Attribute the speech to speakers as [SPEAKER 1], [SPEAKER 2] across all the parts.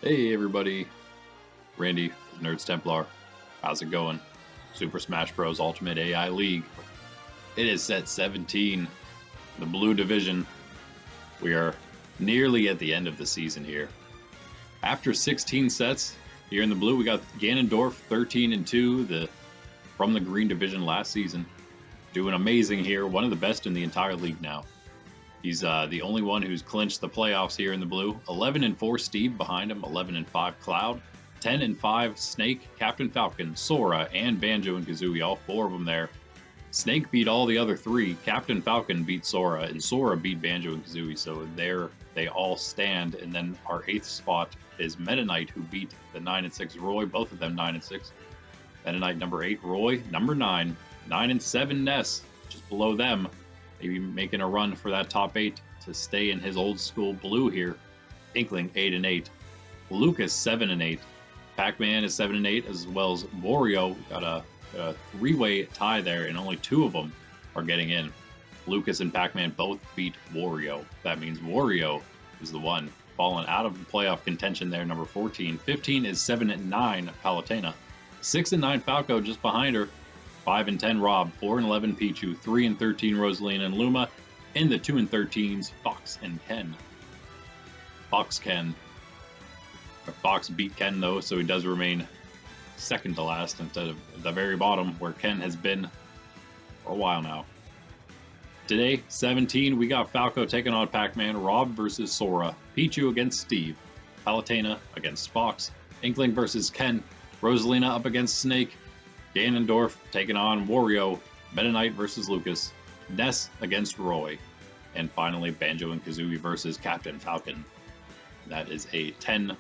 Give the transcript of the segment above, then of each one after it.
[SPEAKER 1] Hey everybody, Randy, Nerds Templar. How's it going? Super Smash Bros. Ultimate AI League. It is set 17, the blue division. We are nearly at the end of the season here. After 16 sets here in the blue, we got Ganondorf 13-2 from the green division last season. Doing amazing here, one of the best in the entire league now. He's the only one who's clinched the playoffs here in the blue. 11-4 Steve behind him, 11-5 Cloud, 10-5 Snake, Captain Falcon, Sora, and Banjo and Kazooie, all four of them there. Snake beat all the other three. Captain Falcon beat Sora, and Sora beat Banjo and Kazooie, so there they all stand. And then our 8th spot is Meta Knight, who beat the 9-6 Roy, both of them 9-6. Meta Knight number 8, Roy number 9, 9-7 Ness, just below them. Maybe making a run for that top 8 to stay in his old school blue here. Inkling 8-8, Lucas 7-8, Pacman is 7-8, as well as Wario. Got a three-way tie there, and only 2 of them are getting in. Lucas and Pacman both beat Wario. That means Wario is the one falling out of the playoff contention there. Number 14, 15 is 7-9 Palutena, 6-9 Falco just behind her. 5-10 Rob, 4-11 Pichu, 3-13 Rosalina and Luma, and the 2-13s Fox and Ken. Fox beat Ken though, so he does remain second to last instead of at the very bottom where Ken has been for a while now. Today, 17, we got Falco taking on Pacman, Rob versus Sora, Pichu against Steve, Palutena against Fox, Inkling versus Ken, Rosalina up against Snake, Ganondorf taking on Wario, Meta Knight versus Lucas, Ness against Roy, and finally Banjo and Kazooie versus Captain Falcon. That is a 10-5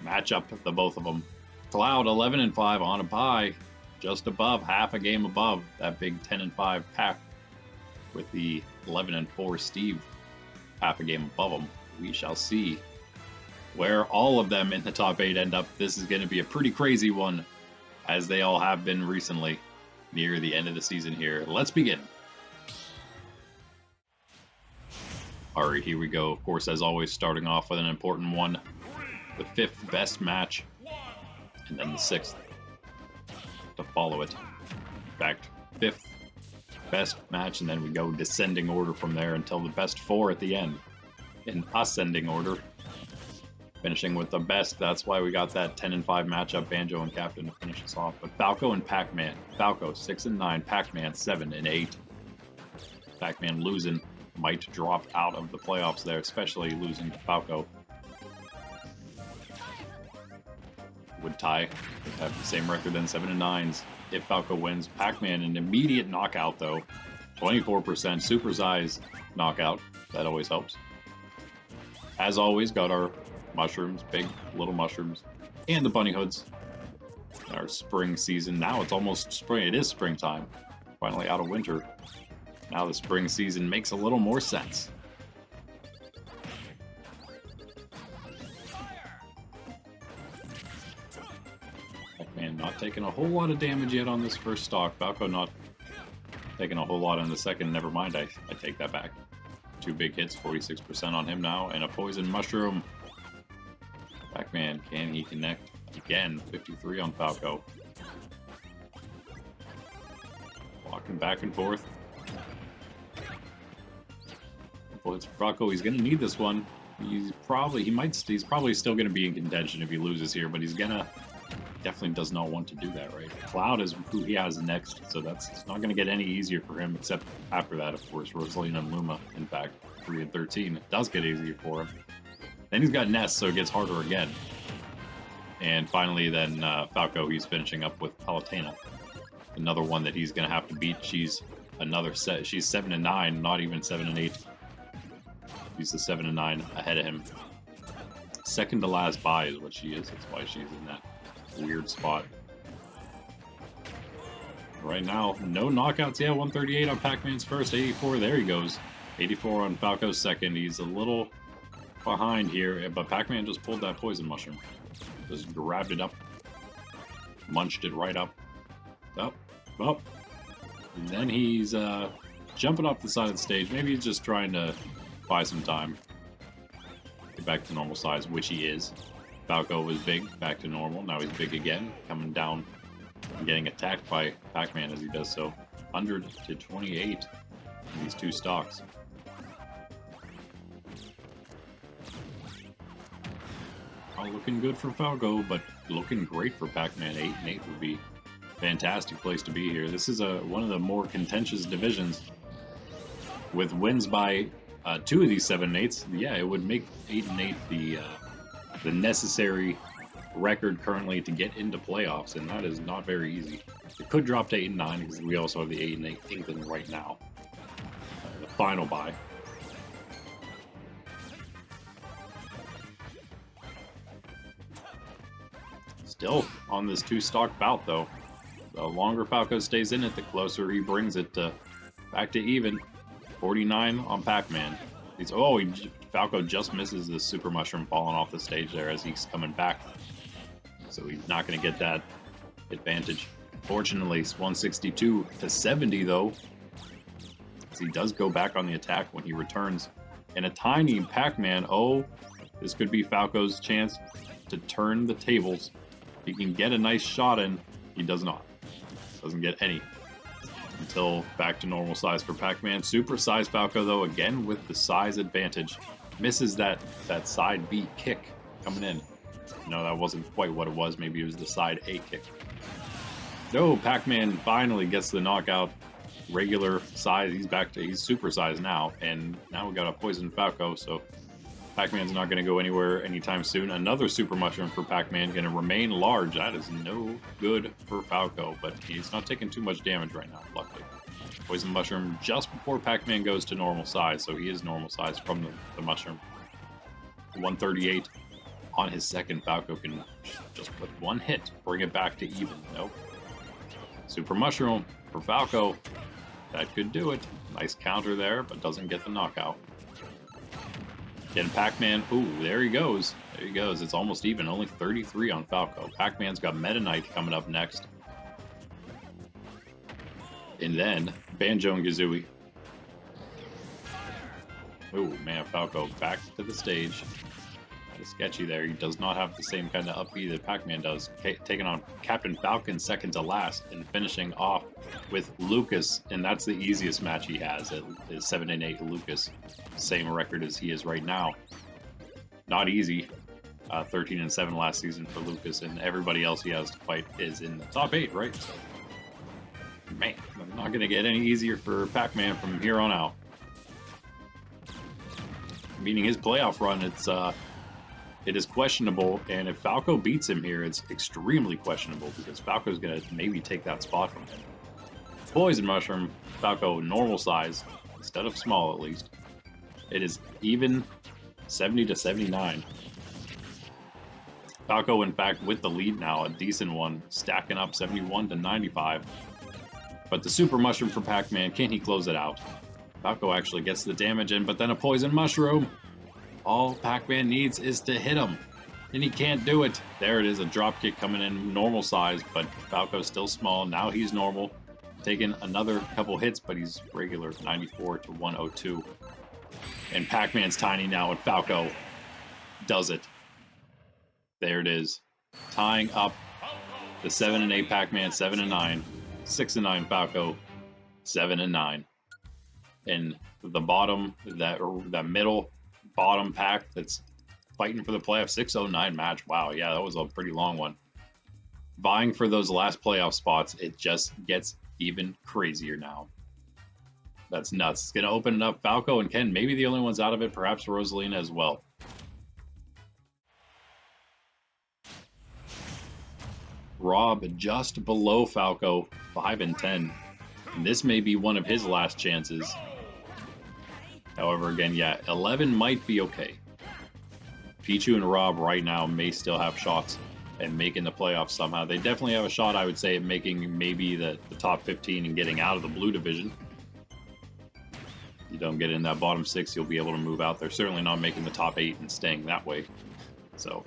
[SPEAKER 1] matchup, the both of them. Cloud 11-5 on a bye, just above, half a game above that big 10-5 pack, with the 11-4 Steve half a game above them. We shall see where all of them in the top 8 end up. This is going to be a pretty crazy one, as they all have been recently, near the end of the season here. Let's begin. Alright, here we go. Of course, as always, starting off with an important one. The 5th best match, and then the 6th to follow it. In fact, 5th best match, and then we go descending order from there until the best 4 at the end. In ascending order. Finishing with the best. That's why we got that 10-5 matchup, Banjo and Captain, to finish us off. But Falco and Pacman. Falco 6-9, Pacman 7-8. Pacman losing, might drop out of the playoffs there, especially losing to Falco. Would tie, would have the same record than 7-9s if Falco wins. Pacman an immediate knockout though, 24% super size knockout. That always helps. As always, got our mushrooms, big little mushrooms, and the bunny hoods. Our spring season. Now it's almost spring. It is springtime. Finally out of winter. Now the spring season makes a little more sense. Pac-Man not taking a whole lot of damage yet on this first stock. Falco not taking a whole lot on the second. Never mind, I take that back. 2 big hits, 46% on him now, and a poison mushroom. Pacman, can he connect again? 53 on Falco. Walking back and forth. Bullets for Falco. He's gonna need this one. He's probably still gonna be in contention if he loses here, but he's gonna definitely does not want to do that, right? Cloud is who he has next, so it's not gonna get any easier for him, except after that, of course, Rosalina and Luma. In fact, 3-13. It does get easier for him. Then he's got Ness, so it gets harder again. And finally, then Falco, he's finishing up with Palutena. Another one that he's going to have to beat. She's another set. She's 7-9, not even 7-8. He's the 7-9 ahead of him. Second to last bye is what she is. That's why she's in that weird spot. Right now, no knockouts. Yeah, 138 on Pacman's first. 84, there he goes. 84 on Falco's second. He's a little behind here, but Pacman just pulled that poison mushroom. Just grabbed it up, munched it right up. Up. And then he's jumping off the side of the stage. Maybe he's just trying to buy some time. get back to normal size, which he is. Falco was big, back to normal. Now he's big again, coming down and getting attacked by Pacman as he does so. 100 to 28 in these two stocks. Not looking good for Falco, but looking great for Pacman. 8-8 would be a fantastic place to be here. This is one of the more contentious divisions. With wins by 2 of these 7-8s, yeah, it would make 8-8 the necessary record currently to get into playoffs, and that is not very easy. It could drop to 8-9 because we also have the 8-8 Inkling right now, the final bye. Still on this 2-stock bout though. The longer Falco stays in it, the closer he brings it back to even. 49 on Pacman. Falco just misses the super mushroom falling off the stage there as he's coming back. So he's not going to get that advantage. Fortunately, it's 162 to 70 though. As he does go back on the attack when he returns. And a tiny Pacman. Oh, this could be Falco's chance to turn the tables. He can get a nice shot in. He does not. Doesn't get any. Until back to normal size for Pacman. Super size Falco though, again with the size advantage. Misses that side B kick coming in. No, that wasn't quite what it was. Maybe it was the side A kick. No, Pacman finally gets the knockout. Regular size. He's super size now. And now we got a poison Falco, so Pacman's not going to go anywhere anytime soon. Another super mushroom for Pacman, going to remain large. That is no good for Falco, but he's not taking too much damage right now, luckily. Poison mushroom just before Pacman goes to normal size, so he is normal size from the mushroom. 138 on his second. Falco can just with one hit bring it back to even. Nope. Super mushroom for Falco. That could do it. Nice counter there, but doesn't get the knockout. Getting Pacman. Ooh, there he goes. There he goes. It's almost even. Only 33 on Falco. Pacman's got Meta Knight coming up next. And then Banjo and Kazooie. Ooh, man, Falco back to the stage. Kind of sketchy there. He does not have the same kind of up B that Pacman does. Taking on Captain Falcon second to last and finishing off with Lucas. And that's the easiest match he has. It is 7-8 Lucas. Same record as he is right now. Not easy. 13-7 last season for Lucas, and everybody else he has to fight is in the top 8, right? So, man, not going to get any easier for Pacman from here on out. Meaning his playoff run, it is questionable, and if Falco beats him here, it's extremely questionable because Falco's going to maybe take that spot from him. Poison mushroom, Falco normal size instead of small at least. It is even 70 to 79. Falco, in fact, with the lead now, a decent one, stacking up 71 to 95. But the super mushroom for Pacman, can he close it out? Falco actually gets the damage in, but then a poison mushroom. All Pacman needs is to hit him, and he can't do it. There it is, a drop kick coming in normal size, but Falco's still small. Now he's normal, taking another couple hits, but he's regular, 94 to 102. And Pacman's tiny now, and Falco does it. There it is. Tying up the 7-8 Pacman, 7-9. 6-9 Falco, 7-9. And the bottom, that middle bottom pack that's fighting for the playoff, 609 match. Wow, yeah, that was a pretty long one. Vying for those last playoff spots, it just gets even crazier now. That's nuts. It's going to open it up. Falco and Ken, maybe the only ones out of it, perhaps Rosalina as well. Rob just below Falco, 5-10. And this may be one of his last chances. However, again, yeah, 11 might be okay. Pichu and Rob right now may still have shots at making the playoffs somehow. They definitely have a shot, I would say, at making maybe the top 15 and getting out of the blue division. You don't get in that bottom 6, you'll be able to move out. They're certainly not making the top 8 and staying that way. So,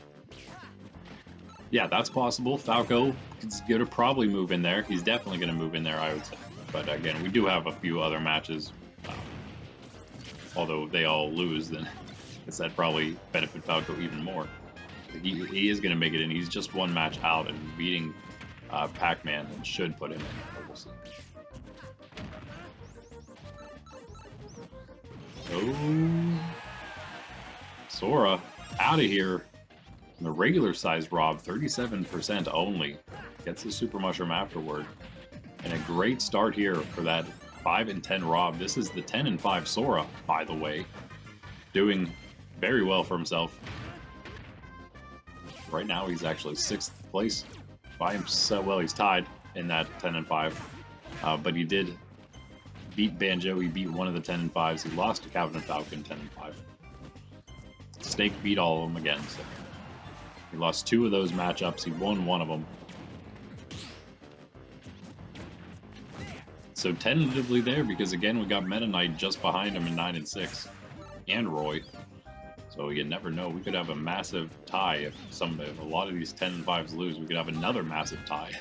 [SPEAKER 1] yeah, that's possible. Falco is going to probably move in there. He's definitely going to move in there, I would say. But again, we do have a few other matches. Although they all lose, then guess that probably benefit Falco even more. He is going to make it in. He's just one match out, and beating Pacman and should put him in. We'll see. Oh, Sora out of here. The regular size Rob, 37% only. Gets the Super Mushroom afterward. And a great start here for that 5 and 10 Rob. This is the 10 and 5 Sora, by the way. Doing very well for himself. Right now, he's actually 6th place by himself. Well, he's tied in that 10 and 5. But he did beat Banjo. He beat one of the 10 and 5s. He lost to Captain Falcon 10 and 5. Snake beat all of them again. So he lost 2 of those matchups. He won one of them. So tentatively there, because again, we got Meta Knight just behind him in 9 and 6. And Roy. So you never know. We could have a massive tie if a lot of these 10 and 5s lose. We could have another massive tie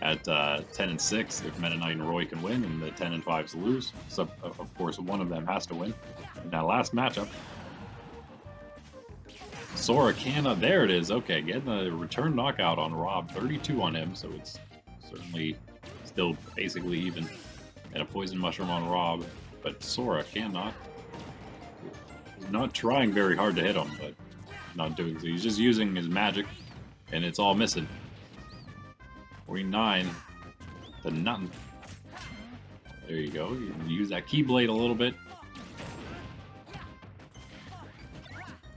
[SPEAKER 1] at 10 and 6 if Meta Knight and Roy can win and the 10 and 5s lose. So of course, one of them has to win. Now, last matchup. Sora cannot. There it is. Okay, getting the return knockout on Rob. 32 on him, so it's certainly still basically even. And a poison mushroom on Rob, but Sora cannot. He's not trying very hard to hit him, but not doing so. He's just using his magic, and it's all missing. 49 to nothing. There you go. You can use that Keyblade a little bit.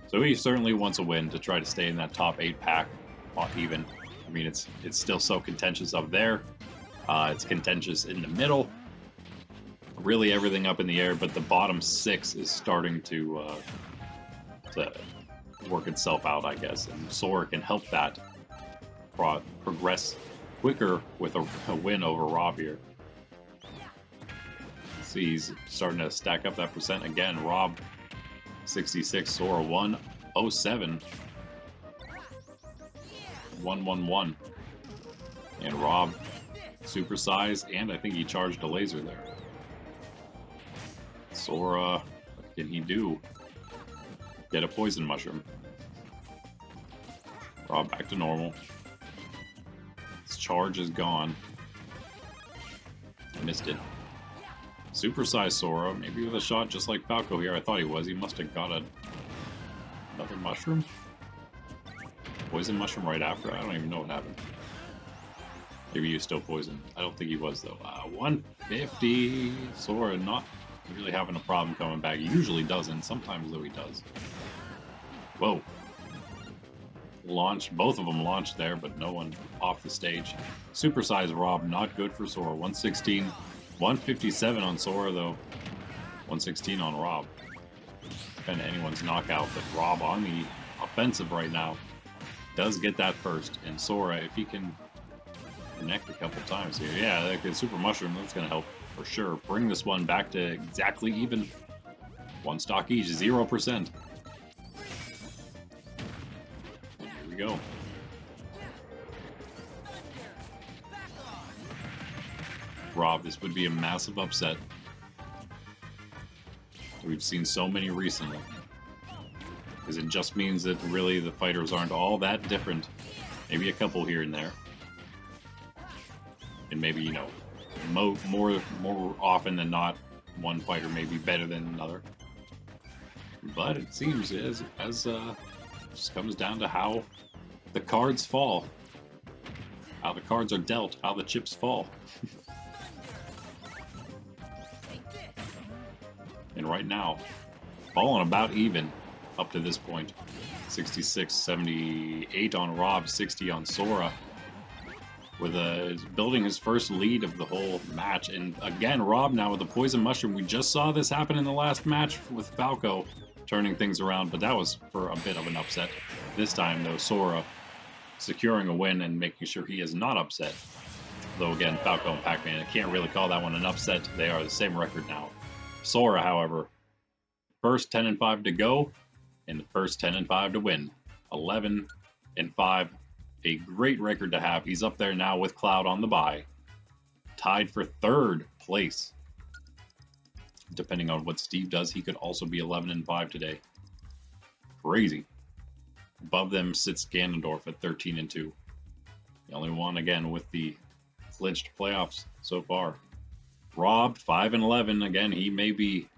[SPEAKER 1] So he certainly wants a win to try to stay in that top 8 pack, even. I mean, it's still so contentious up there. It's contentious in the middle. Really everything up in the air, but the bottom 6 is starting to work itself out, I guess. And Sora can help that progress quicker with a win over Rob here. See, he's starting to stack up that percent again. Rob 66, Sora 107, 111, and Rob supersized, and I think he charged a laser there. Sora, what can he do? Get a poison mushroom. Rob back to normal. His charge is gone. Missed it. Supersized Sora, maybe with a shot just like Falco here. I thought he was. He must have got another mushroom. Poison mushroom right after. I don't even know what happened. Maybe he was still poisoned. I don't think he was though. 150. Sora not really having a problem coming back. He usually doesn't. Sometimes though he does. Whoa. Launched. Both of them launched there, but no one off the stage. Supersized Rob, not good for Sora. 116. 157 on Sora though. 116 on Rob. Depend on anyone's knockout, but Rob on the offensive right now does get that first. And Sora, if he can connect a couple times here, yeah, that good Super Mushroom, that's gonna help for sure. Bring this one back to exactly even. One stock each, 0%. Here we go. Rob, this would be a massive upset. We've seen so many recently. Because it just means that really the fighters aren't all that different. Maybe a couple here and there. And maybe, you know, more often than not, one fighter may be better than another. But it seems as just comes down to how the cards fall. How the cards are dealt, how the chips fall. And right now, falling about even up to this point. 66, 78 on Rob, 60 on Sora. With building his first lead of the whole match. And again, Rob now with the poison mushroom. We just saw this happen in the last match with Falco, turning things around, but that was for a bit of an upset. This time, though, Sora securing a win and making sure he is not upset. Though again, Falco and Pacman, I can't really call that one an upset. They are the same record now. Sora, however, first 10 and 5 to go, and the first 10 and 5 to win. 11 and 5, a great record to have. He's up there now with Cloud on the bye, tied for 3rd place. Depending on what Steve does, he could also be 11 and 5 today. crazy. Above them sits Ganondorf at 13-2. The only one, again, with the clinched playoffs so far. Rob, 5-11. Again, he may be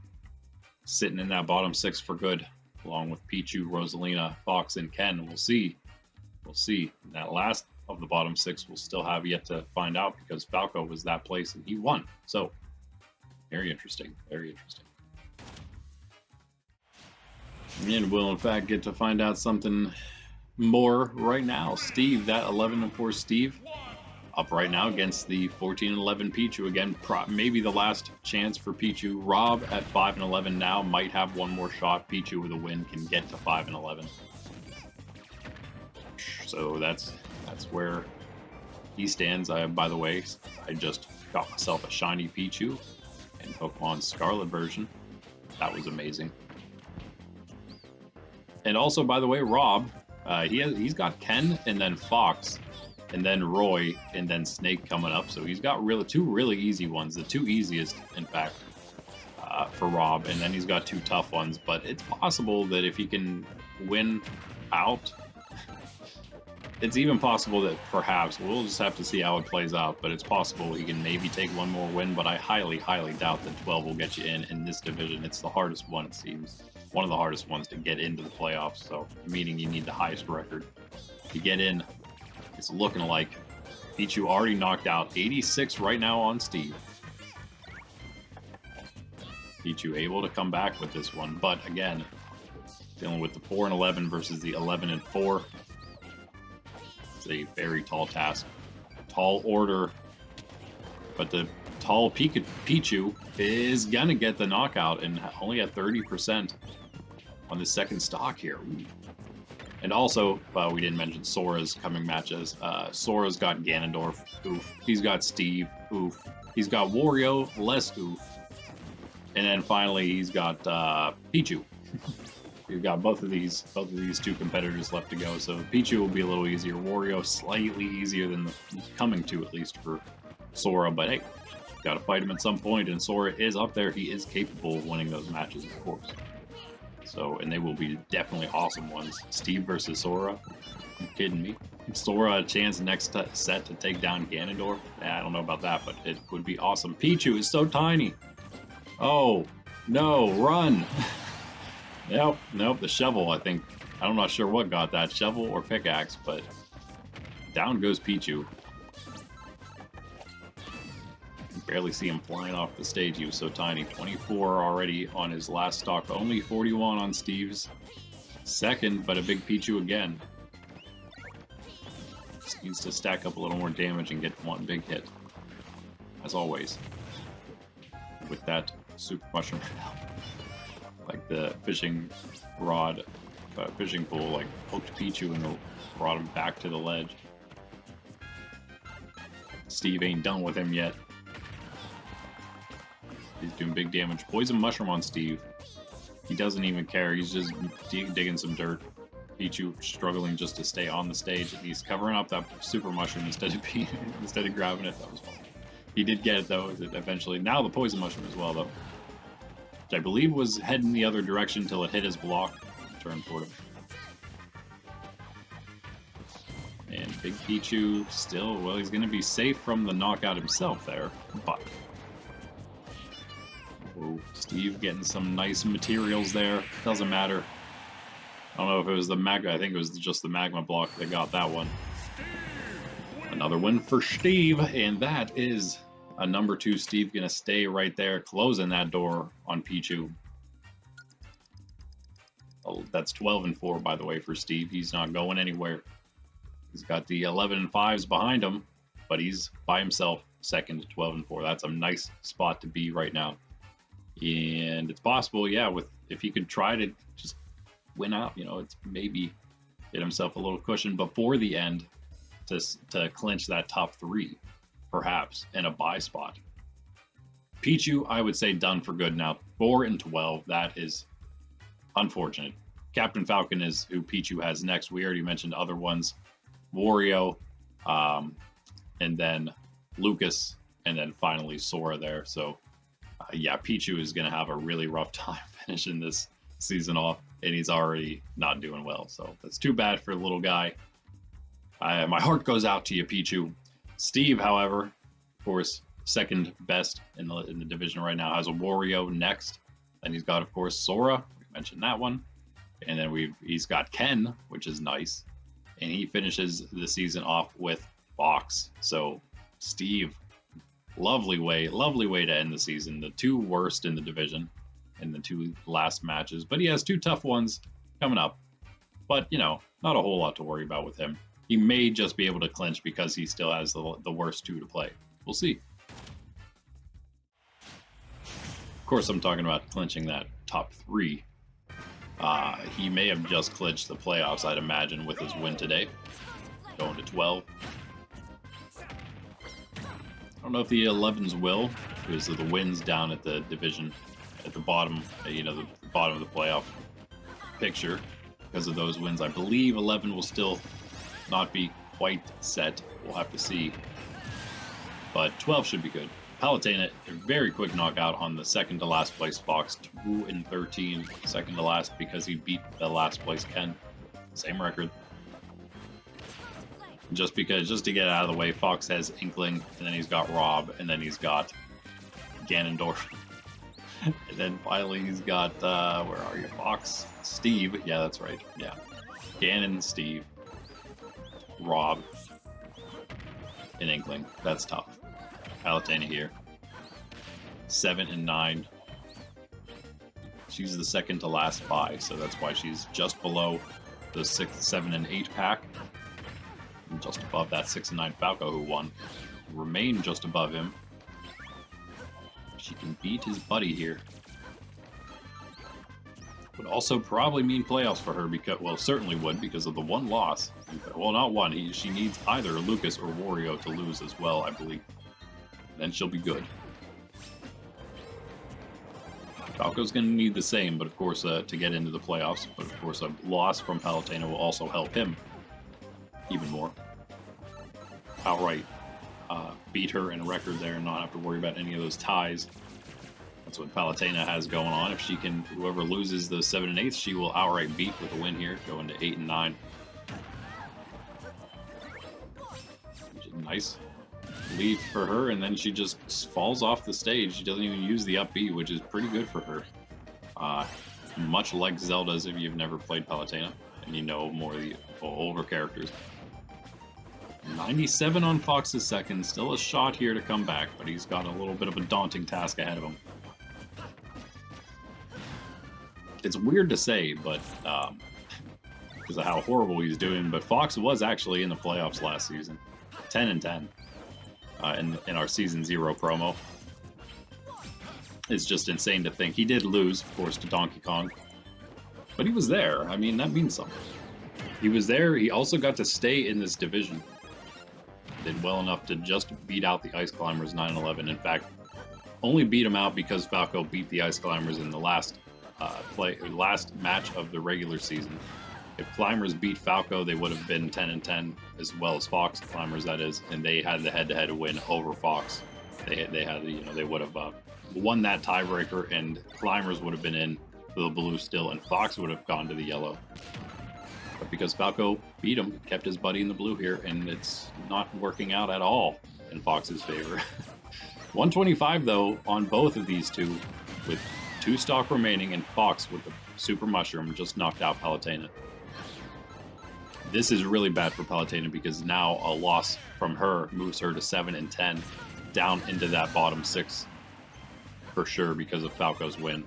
[SPEAKER 1] sitting in that bottom 6 for good, along with Pichu, Rosalina, Fox, and Ken. We'll see. We'll see. That last of the bottom 6 we'll still have yet to find out, because Falco was that place and he won. So, very interesting. Very interesting. And we'll, in fact, get to find out something more right now. Steve, that 11-4 Steve, up right now against the 14-11 Pichu. Again, maybe the last chance for Pichu. Rob at 5-11 now, might have one more shot. Pichu with a win can get to 5-11. So that's where he stands. By the way, I just got myself a shiny Pichu in Pokemon Scarlet version. That was amazing. And also, by the way, Rob, he's got Ken and then Fox, and then Roy, and then Snake coming up. So he's got two really easy ones, the two easiest, in fact, for Rob. And then he's got two tough ones. But it's possible that if he can win out, it's even possible that perhaps, we'll just have to see how it plays out, but it's possible he can maybe take one more win. But I highly, highly doubt that 12 will get you in this division. It's the hardest one, it seems. One of the hardest ones to get into the playoffs. So, meaning you need the highest record to get in. It's looking like Pichu already knocked out 86 right now on Steve. Pichu able to come back with this one, but again, dealing with the 4-11 versus the 11-4. It's a very tall task, tall order, but the tall Pichu is gonna get the knockout and only at 30% on the second stock here. Ooh. And also, we didn't mention Sora's coming matches. Sora's got Ganondorf, oof. He's got Steve, oof. He's got Wario, less oof. And then finally, he's got Pichu. He's got both of these two competitors left to go. So Pichu will be a little easier. Wario slightly easier than the coming two, at least for Sora. But hey, got to fight him at some point, and Sora is up there. He is capable of winning those matches, of course. So, and they will be definitely awesome ones. Steve versus Sora. Are you kidding me? Sora a chance next set to take down Ganondorf? I don't know about that, but it would be awesome. Pichu is so tiny. Oh, no, run. Nope, the shovel, I think. I'm not sure what got that, shovel or pickaxe, but down goes Pichu. Barely see him flying off the stage. He was so tiny. 24 already on his last stock. Only 41 on Steve's second, but a big Pichu again. Just needs to stack up a little more damage and get one big hit. As always. With that super mushroom. Like the fishing rod, fishing pole, like poked Pichu and brought him back to the ledge. Steve ain't done with him yet. He's doing big damage. Poison Mushroom on Steve. He doesn't even care. He's just digging some dirt. Pichu struggling just to stay on the stage, and he's covering up that Super Mushroom instead of grabbing it. That was fun. He did get it though. Eventually, now the Poison Mushroom as well though, which I believe was heading the other direction until it hit his block. Turned toward him. And Big Pichu still, well, he's going to be safe from the knockout himself there, but oh, Steve getting some nice materials there. Doesn't matter. I don't know if it was the magma. I think it was just the magma block that got that one. Another win for Steve, and that is a number 2 Steve gonna stay right there, closing that door on Pichu. Oh, that's 12-4, by the way, for Steve. He's not going anywhere. He's got the 11-5s behind him, but he's by himself, second to 12-4. That's a nice spot to be right now. And it's possible, yeah, if he could try to just win out, it's maybe get himself a little cushion before the end to clinch that top 3, perhaps, in a bye spot. Pichu, I would say, done for good now. 4-12, that is unfortunate. Captain Falcon is who Pichu has next. We already mentioned other ones. Wario, and then Lucas, and then finally Sora there. So, yeah, Pichu is going to have a really rough time finishing this season off, and he's already not doing well. So that's too bad for the little guy. My heart goes out to you, Pichu. Steve, however, of course, second best in the division right now, has a Wario next. Then he's got, of course, Sora. We mentioned that one. And then he's got Ken, which is nice. And he finishes the season off with Fox. So Steve, lovely way to end the season. The two worst in the division in the two last matches. But he has two tough ones coming up. But, you know, not a whole lot to worry about with him. He may just be able to clinch because he still has the worst two to play. We'll see. Of course, I'm talking about clinching that top three. He may have just clinched the playoffs, I'd imagine, with his win today. Going to 12. I don't know if the 11s will, because of the wins down at the division, at the bottom, you know, the bottom of the playoff picture. Because of those wins, I believe 11 will still not be quite set. We'll have to see. But 12 should be good. Palutena, a very quick knockout on the second to last place Fox, 2-13, second to last because he beat the last place Ken. Same record. Just to get out of the way, Fox has Inkling, and then he's got Rob, and then he's got Ganondorf. And then finally he's got, where are you, Fox? Steve, yeah, that's right, yeah. Ganon, Steve, Rob, and Inkling. That's tough. Palutena here. 7 and 9. She's the second to last bye, so that's why she's just below the 6, 7, and 8 pack. And just above that 6 and 9 Falco who won. Remain just above him. She can beat his buddy here. Would also probably mean playoffs for her, because, well, certainly would, because of the one loss. Well, not one. She needs either Lucas or Wario to lose as well, I believe. Then she'll be good. Falco's going to need the same, but of course, to get into the playoffs. But of course, a loss from Palutena will also help him even more. Outright beat her in a record there and not have to worry about any of those ties. That's what Palutena has going on. If she can, whoever loses the 7 and 8, she will outright beat with a win here, going to 8 and 9. Which is nice. Lead for her, and then she just falls off the stage. She doesn't even use the up B, which is pretty good for her. Much like Zelda's, if you've never played Palutena and you know more of the older characters. 97 on Fox's second, still a shot here to come back, but he's got a little bit of a daunting task ahead of him. It's weird to say, but because of how horrible he's doing, but Fox was actually in the playoffs last season. 10 and 10. In our Season 0 promo. It's just insane to think. He did lose, of course, to Donkey Kong. But he was there. I mean, that means something. He was there. He also got to stay in this division. Did well enough to just beat out the Ice Climbers 9-11. In fact, only beat him out because Falco beat the Ice Climbers in the last last match of the regular season. If Climbers beat Falco, they would have been 10 and 10, as well as Fox Climbers, that is, and they had the head-to-head win over Fox. They had, you know, they would have won that tiebreaker, and Climbers would have been in for the blue still, and Fox would have gone to the yellow. But because Falco beat him, kept his buddy in the blue here, and it's not working out at all in Fox's favor. 125 though on both of these two, with 2 stock remaining, and Fox with the Super Mushroom just knocked out Palutena. This is really bad for Palutena because now a loss from her moves her to 7 and 10, down into that bottom 6 for sure because of Falco's win.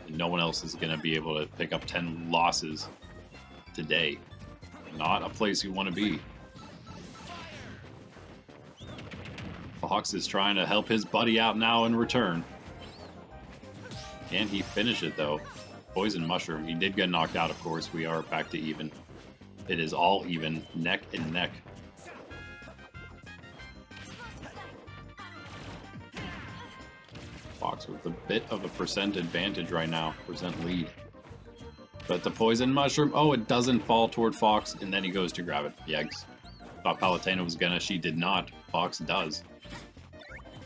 [SPEAKER 1] And no one else is going to be able to pick up 10 losses today. Not a place you want to be. Fox is trying to help his buddy out now in return. Can he finish it though? Poison Mushroom. He did get knocked out, of course. We are back to even. It is all even, neck and neck. Fox with a bit of a percent advantage right now, percent lead. But the Poison Mushroom, oh, it doesn't fall toward Fox, and then he goes to grab it. Yikes. Thought Palutena was gonna, she did not. Fox does.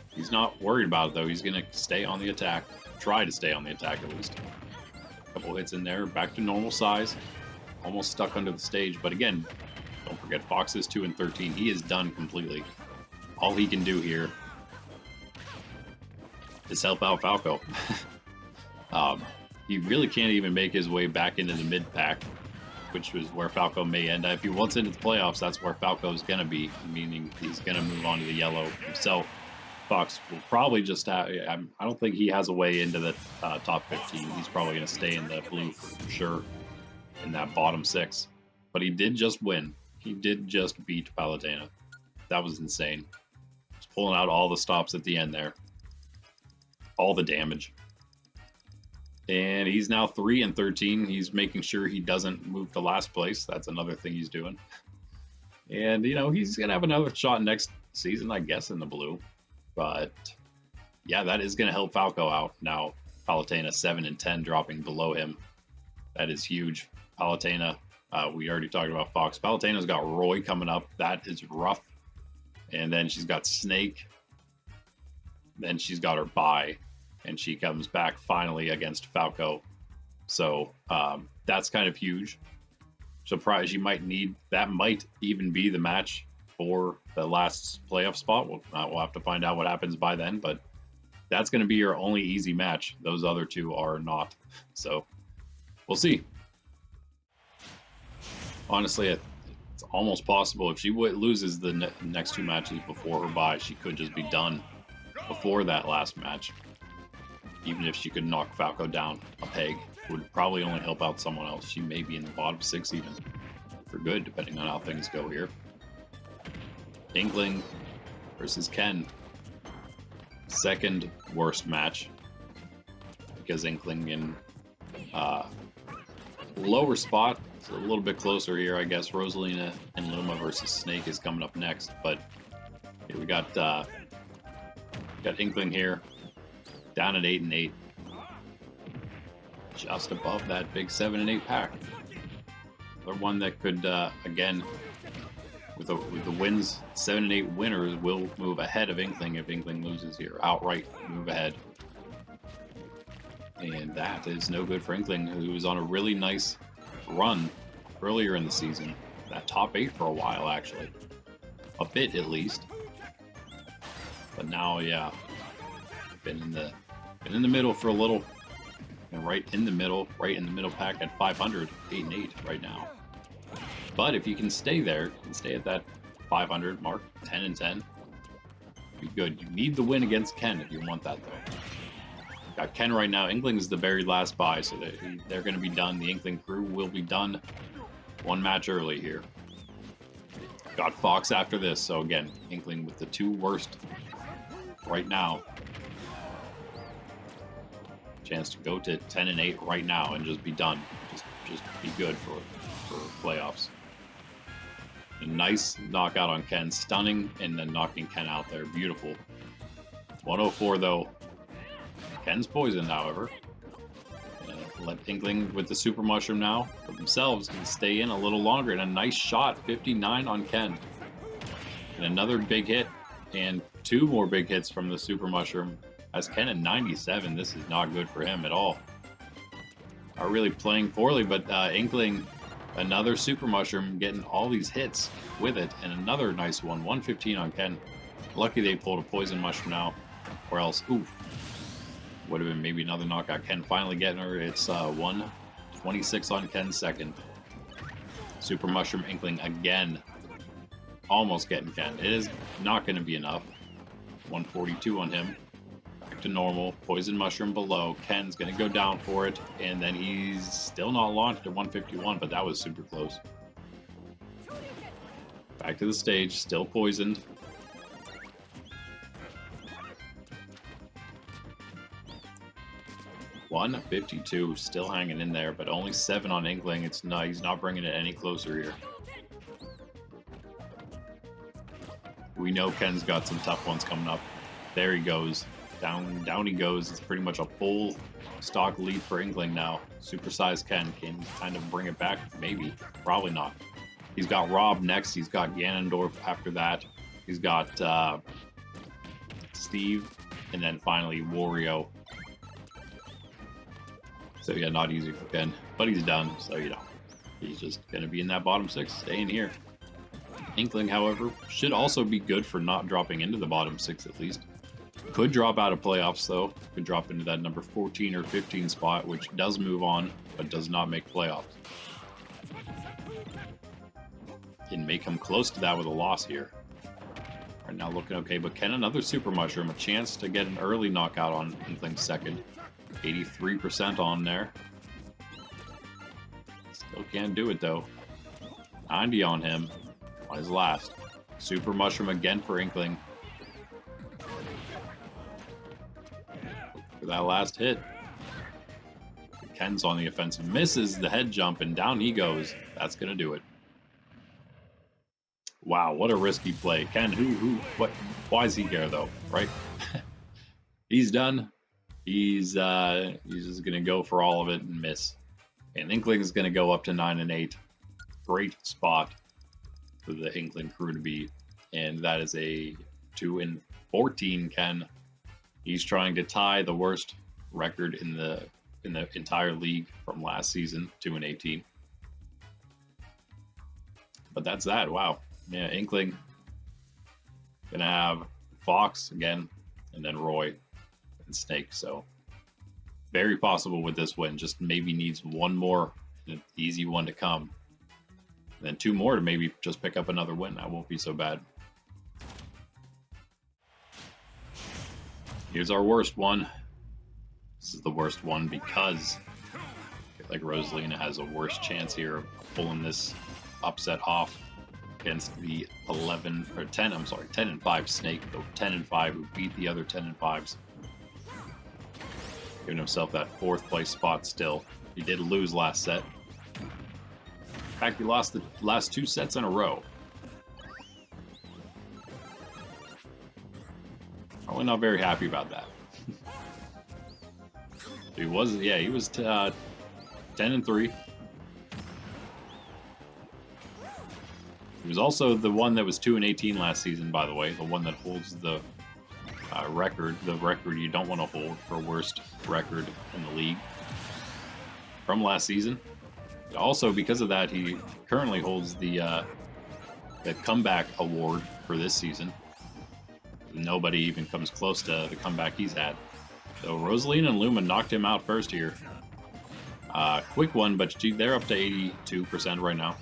[SPEAKER 1] He's not worried about it though, he's gonna stay on the attack. Try to stay on the attack at least. Couple hits in there, back to normal size. Almost stuck under the stage, but again, don't forget Fox is 2 and 13. He is done completely. All he can do here is help out Falco. He really can't even make his way back into the mid pack, which was where Falco may end up. If he wants into the playoffs, that's where Falco is going to be, meaning he's going to move on to the yellow himself. Fox will probably just have, I don't think he has a way into the top 15. He's probably going to stay in the blue for sure in that bottom 6. But he did just win. He did just beat Palutena. That was insane. Just pulling out all the stops at the end there. All the damage. And he's now 3 and 13. He's making sure he doesn't move to last place. That's another thing he's doing. And, you know, he's going to have another shot next season, I guess, in the blue. But, yeah, that is going to help Falco out. Now, Palutena 7 and 10 dropping below him. That is huge. Palutena, we already talked about Fox. Palutena's got Roy coming up. That is rough. And then she's got Snake. Then she's got her bye. And she comes back finally against Falco. So that's kind of huge. Surprised you might need, that might even be the match for the last playoff spot. We'll have to find out what happens by then, but that's going to be your only easy match. Those other two are not. So we'll see. Honestly, it's almost possible if she loses the next 2 matches before her bye, she could just be done before that last match. Even if she could knock Falco down a peg, would probably only help out someone else. She may be in the bottom 6 even for good, depending on how things go here. Inkling versus Ken. Second worst match, because Inkling in lower spot. It's a little bit closer here, I guess. Rosalina and Luma versus Snake is coming up next, but here we got Inkling here, down at 8 and 8, just above that big 7 and 8 pack. The one that could again, with the wins, 7 and 8 winners will move ahead of Inkling if Inkling loses here. Outright move ahead. And that is no good for Inkling, who was on a really nice run earlier in the season. That top 8 for a while, actually. A bit, at least. But now, yeah, been in the middle for a little. And right in the middle pack at 500, 8 and 8 right now. But if you can stay there, and stay at that 500 mark, 10 and 10, be good. You need the win against Ken if you want that, though. Got Ken right now. Inkling is the very last bye, so they're going to be done. The Inkling crew will be done 1 match early here. Got Fox after this, so again, Inkling with the 2 worst right now. Chance to go to 10 and 8 right now and just be done. Just be good for playoffs. A nice knockout on Ken, stunning, and then knocking Ken out there. Beautiful. 104 though. Ken's poisoned, however. Let Inkling with the super mushroom now, but themselves can stay in a little longer. And a nice shot, 59 on Ken. And another big hit, and 2 more big hits from the super mushroom. As Ken at 97, this is not good for him at all. Are really playing poorly, but Inkling, another super mushroom, getting all these hits with it, and another nice one, 115 on Ken. Lucky they pulled a poison mushroom now, or else, oof, would have been maybe another knockout. Ken finally getting her. It's 126 on Ken's second. Super mushroom Inkling again, almost getting Ken. It is not going to be enough. 142 on him. To normal, poison mushroom below. Ken's gonna go down for it, and then he's still not launched at 151, but that was super close. Back to the stage, still poisoned. $152, still hanging in there, but only 7 on Inkling. It's not, he's not bringing it any closer here. We know Ken's got some tough ones coming up. There he goes. Down he goes. It's pretty much a full stock lead for Inkling now. Supersized Ken can kind of bring it back. Maybe. Probably not. He's got Rob next. He's got Ganondorf after that. He's got Steve. And then finally Wario. So yeah, not easy for Ken, but he's done. So you know, he's just gonna be in that bottom 6, staying here. Inkling, however, should also be good for not dropping into the bottom 6 at least. Could drop out of playoffs though. Could drop into that number 14 or 15 spot, which does move on, but does not make playoffs. It may come close to that with a loss here. Right now looking okay, but can another Super Mushroom, a chance to get an early knockout on Inkling's second. 83% on there. Still can't do it though. 90 on him on his last. Super Mushroom again for Inkling. For that last hit. Ken's on the offensive. Misses the head jump and down he goes. That's going to do it. Wow, what a risky play. Ken, what? Why is he here though, right? He's done. He's just going to go for all of it and miss. And Inkling is going to go up to 9 and 8. Great spot for the Inkling crew to be. And that is a 2 and 14 Ken. He's trying to tie the worst record in the entire league from last season, 2 and 18. But that's that. Wow. Yeah, Inkling gonna have Fox again, and then Roy and Snake. So very possible with this win. Just maybe needs one more, an easy one to come. And then 2 more to maybe just pick up another win. That won't be so bad. Here's our worst one. This is the worst one because I feel like Rosalina has a worse chance here of pulling this upset off against the 10 and 5 Snake, the 10 and 5 who beat the other 10 and 5s. Giving himself that 4th place spot still. He did lose last set. In fact, he lost the last 2 sets in a row. Probably not very happy about that. He was 10 and 3. He was also the one that was 2 and 18 last season, by the way, the one that holds the record you don't want to hold for worst record in the league from last season. Also, because of that, he currently holds the comeback award for this season. Nobody even comes close to the comeback he's had. So Rosalina and Luma knocked him out first here. Quick one, but they're up to 82% right now.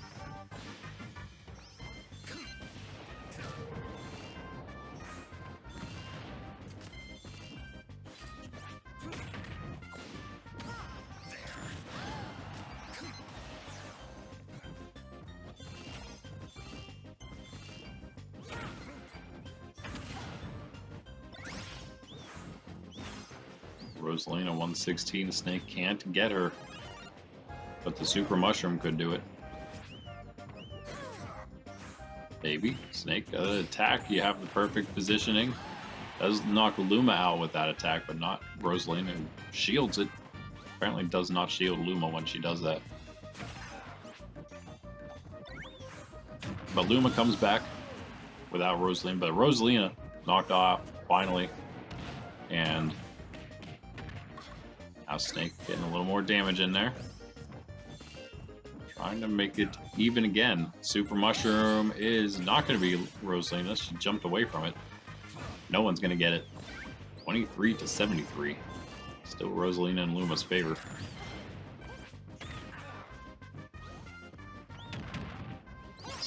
[SPEAKER 1] Rosalina 116, Snake can't get her, but the Super Mushroom could do it. Maybe. Snake, attack, you have the perfect positioning. Does knock Luma out with that attack, but not Rosalina, who shields it. Apparently does not shield Luma when she does that. But Luma comes back without Rosalina, but Rosalina knocked off, finally. And now Snake getting a little more damage in there. Trying to make it even again. Super Mushroom is not going to be Rosalina. She jumped away from it. No one's going to get it. 23 to 73. Still Rosalina in Luma's favor.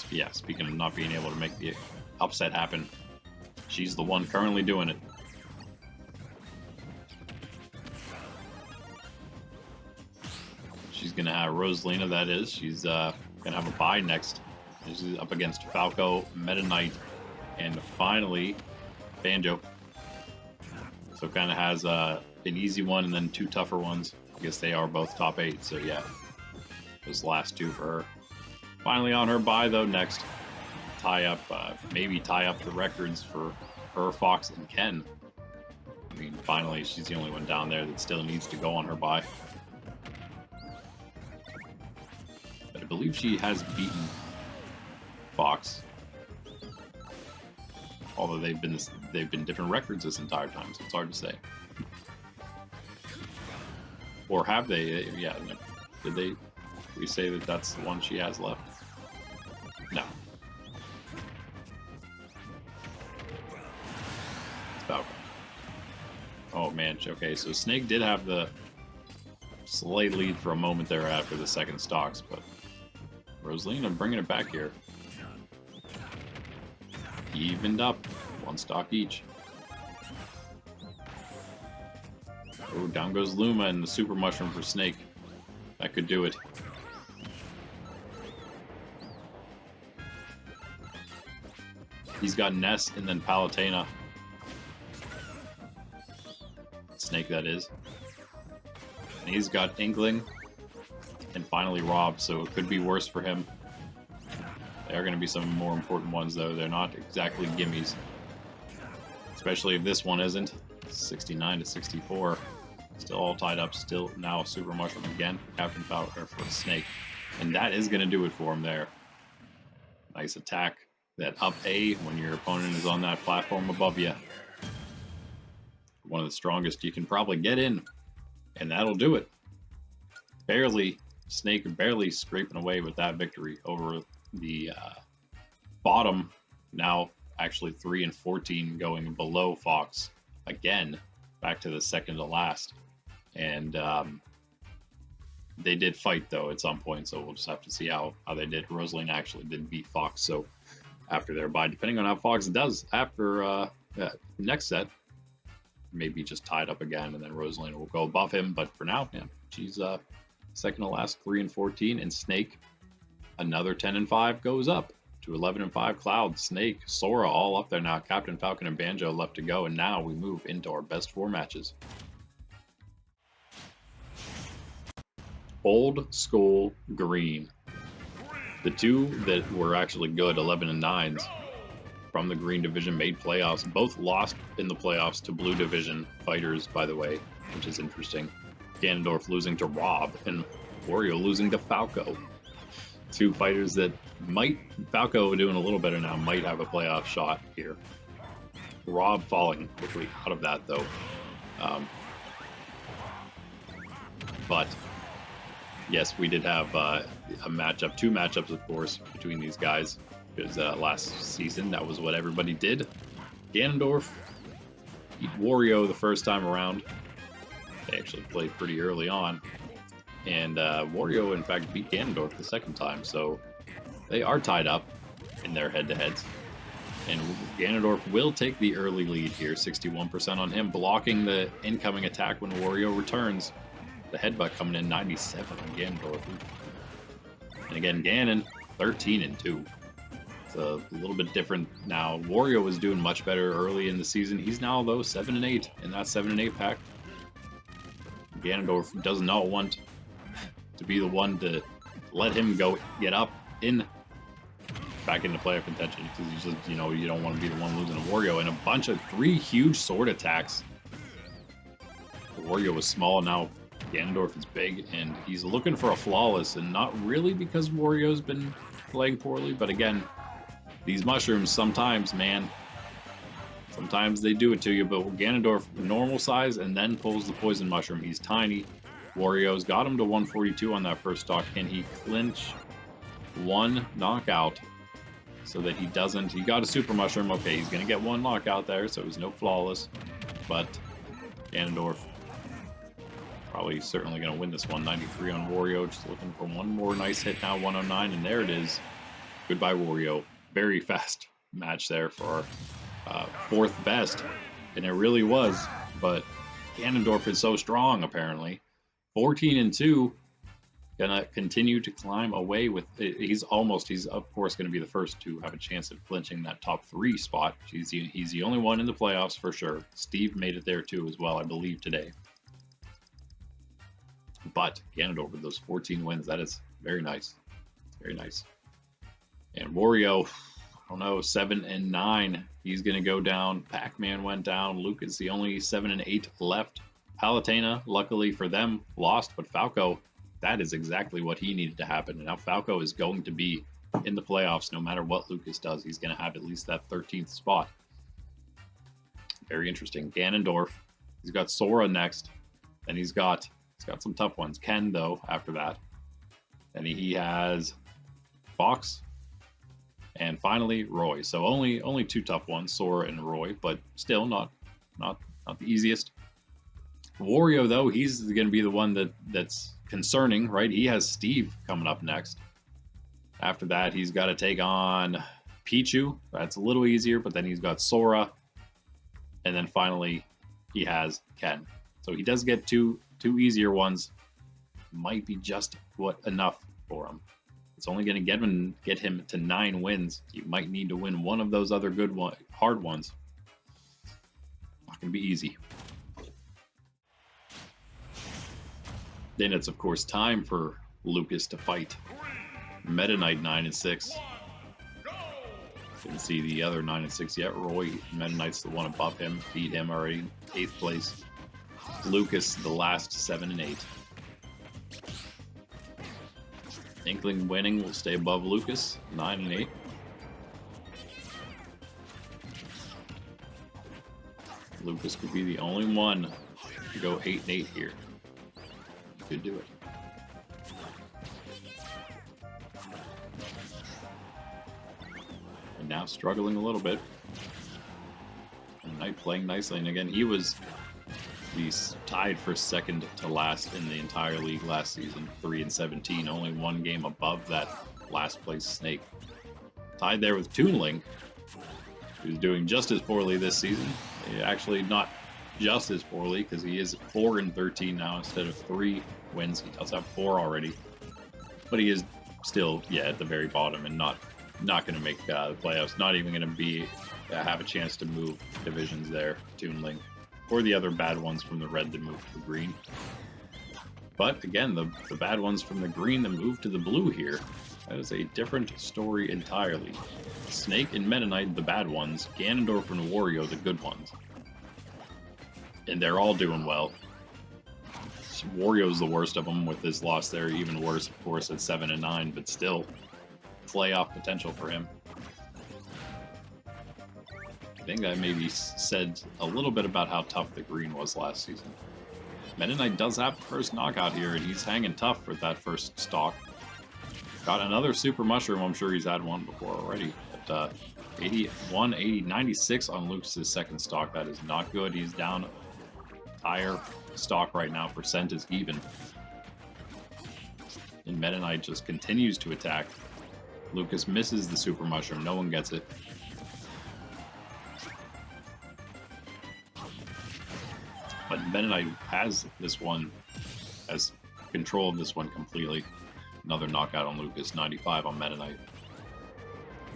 [SPEAKER 1] Yeah, speaking of not being able to make the upset happen, she's the one currently doing it. She's going to have Rosalina, that is. She's going to have a bye next. She's up against Falco, Meta Knight, and finally Banjo. So kind of has an easy one and then 2 tougher ones. I guess they are both top 8, so yeah. Those last 2 for her. Finally on her bye, though, next. Maybe tie up the records for her, Fox, and Ken. I mean, finally, she's the only one down there that still needs to go on her bye. But I believe she has beaten Fox. Although they've been different records this entire time, so it's hard to say. Or have they? Yeah, no. Did they? We say that that's the one she has left? No. It's Falco. Oh man, okay, so Snake did have the slight lead for a moment there after the second stocks, but Rosalina bringing it back here. Evened up, one stock each. Oh, down goes Luma and the Super Mushroom for Snake. That could do it. He's got Ness and then Palutena. Snake, that is. And he's got Inkling and finally Rob, so it could be worse for him. They are going to be some more important ones, though. They're not exactly gimmies. Especially if this one isn't. 69 to 64. Still all tied up. Still now Super Mushroom again for Captain Falco, for Snake. And that is going to do it for him there. Nice attack. That up A when your opponent is on that platform above you. One of the strongest you can probably get in. And that'll do it. Barely, Snake barely scraping away with that victory over the bottom. Now actually 3 and 14 going below Fox again, back to the second to last. And they did fight though at some point, so we'll just have to see how they did. Rosalina actually did beat Fox, so after their bye, depending on how Fox does after next set, maybe just tied up again, and then Rosalina will go above him. But for now, yeah, she's second to last, 3 and 14, and Snake another 10 and 5 goes up to 11 and 5. Cloud, Snake, Sora all up there now. Captain Falcon and Banjo left to go, and now we move into our best 4 matches. Old School Green. The two that were actually good, 11 and 9s, from the Green Division made playoffs. Both lost in the playoffs to Blue Division fighters, by the way, which is interesting. Ganondorf losing to Rob, and Wario losing to Falco. Two fighters that might, Falco doing a little better now, might have a playoff shot here. Rob falling quickly out of that, though. But yes, we did have a matchup, 2 matchups, of course, between these guys. Because last season, that was what everybody did. Ganondorf beat Wario the first time around. They actually played pretty early on. And Wario, in fact, beat Ganondorf the second time. So they are tied up in their head-to-heads. And Ganondorf will take the early lead here, 61% on him, blocking the incoming attack when Wario returns. The headbutt coming in 97 on Ganondorf. And again, Ganon, 13 and 2. It's a little bit different now. Wario was doing much better early in the season. He's now, though, 7 and 8 in that 7 and 8 pack. Ganondorf does not want to be the one to let him get up back into player contention, because you just, you don't want to be the one losing to Wario. And a bunch of 3 huge sword attacks. Wario was small, now Ganondorf is big, and he's looking for a flawless, and not really because Wario's been playing poorly, but again, these mushrooms sometimes, man, sometimes they do it to you. But Ganondorf, normal size, and then pulls the poison mushroom. He's tiny. Wario's got him to 142 on that first stock. Can he clinch 1 knockout so that he doesn't? He got a super mushroom. Okay, he's going to get 1 knockout there, so it was no flawless. But Ganondorf probably certainly going to win this one. 93 on Wario. Just looking for one more nice hit now. 109, and there it is. Goodbye, Wario. Very fast match there for our 4th best, and it really was. But Ganondorf is so strong, apparently. 14 and 2, gonna continue to climb away with. He's of course going to be the first to have a chance of clinching that top 3 spot. He's the only one in the playoffs for sure. Steve made it there too as well, I believe, today. But Ganondorf with those 14 wins, that is very nice, very nice. And Wario, I don't know, 7 and 9. He's going to go down. Pacman went down. Luke is the only 7 and 8 left. Palutena, luckily for them, lost. But Falco, that is exactly what he needed to happen. And now Falco is going to be in the playoffs no matter what Lucas does. He's going to have at least that 13th spot. Very interesting. Ganondorf. He's got Sora next. Then he's got He's got some tough ones. Ken, though, after that. And he has Fox. And finally, Roy. So only two tough ones, Sora and Roy, but still not the easiest. Wario, though, he's going to be the one that's concerning, right? He has Steve coming up next. After that, he's got to take on Pichu. That's a little easier, but then he's got Sora. And then finally, he has Ken. So he does get two easier ones. Might be just enough for him. It's only going to get him to 9 wins. You might need to win one of those other hard ones. Not going to be easy. Then it's, of course, time for Lucas to fight Meta Knight 9-6. Didn't see the other 9-6 yet. Roy, Meta Knight's the one above him. Beat him already. 8th place. Lucas, the last 7-8. Inkling winning will stay above Lucas, 9-8. Lucas could be the only one to go 8-8 here. Could do it. And now struggling a little bit. And Knight playing nicely, and again he's tied for second to last in the entire league last season, 3-17. Only one game above that last place Snake. Tied there with Toonling, who's doing just as poorly this season. Actually, not just as poorly, because he is 4-13 now instead of 3 wins. He does have 4 already, but he is still at the very bottom and not going to make the playoffs. Not even going to be have a chance to move divisions there. Toonling. Or the other bad ones from the red that move to the green. But again, the bad ones from the green that move to the blue here, that is a different story entirely. Snake and Meta Knight, the bad ones. Ganondorf and Wario, the good ones. And they're all doing well. Wario's the worst of them with his loss there. Even worse, of course, at 7-9, but still playoff potential for him. I think that maybe said a little bit about how tough the green was last season. Meta Knight does have the first knockout here, and he's hanging tough for that first stock. Got another Super Mushroom. I'm sure he's had one before already. But 81, 80, 96 on Lucas's second stock. That is not good. He's down higher stock right now. Percent is even. And Meta Knight just continues to attack. Lucas misses the Super Mushroom. No one gets it. But Meta Knight has this one, has control of this one completely. Another knockout on Lucas, 95 on Meta Knight.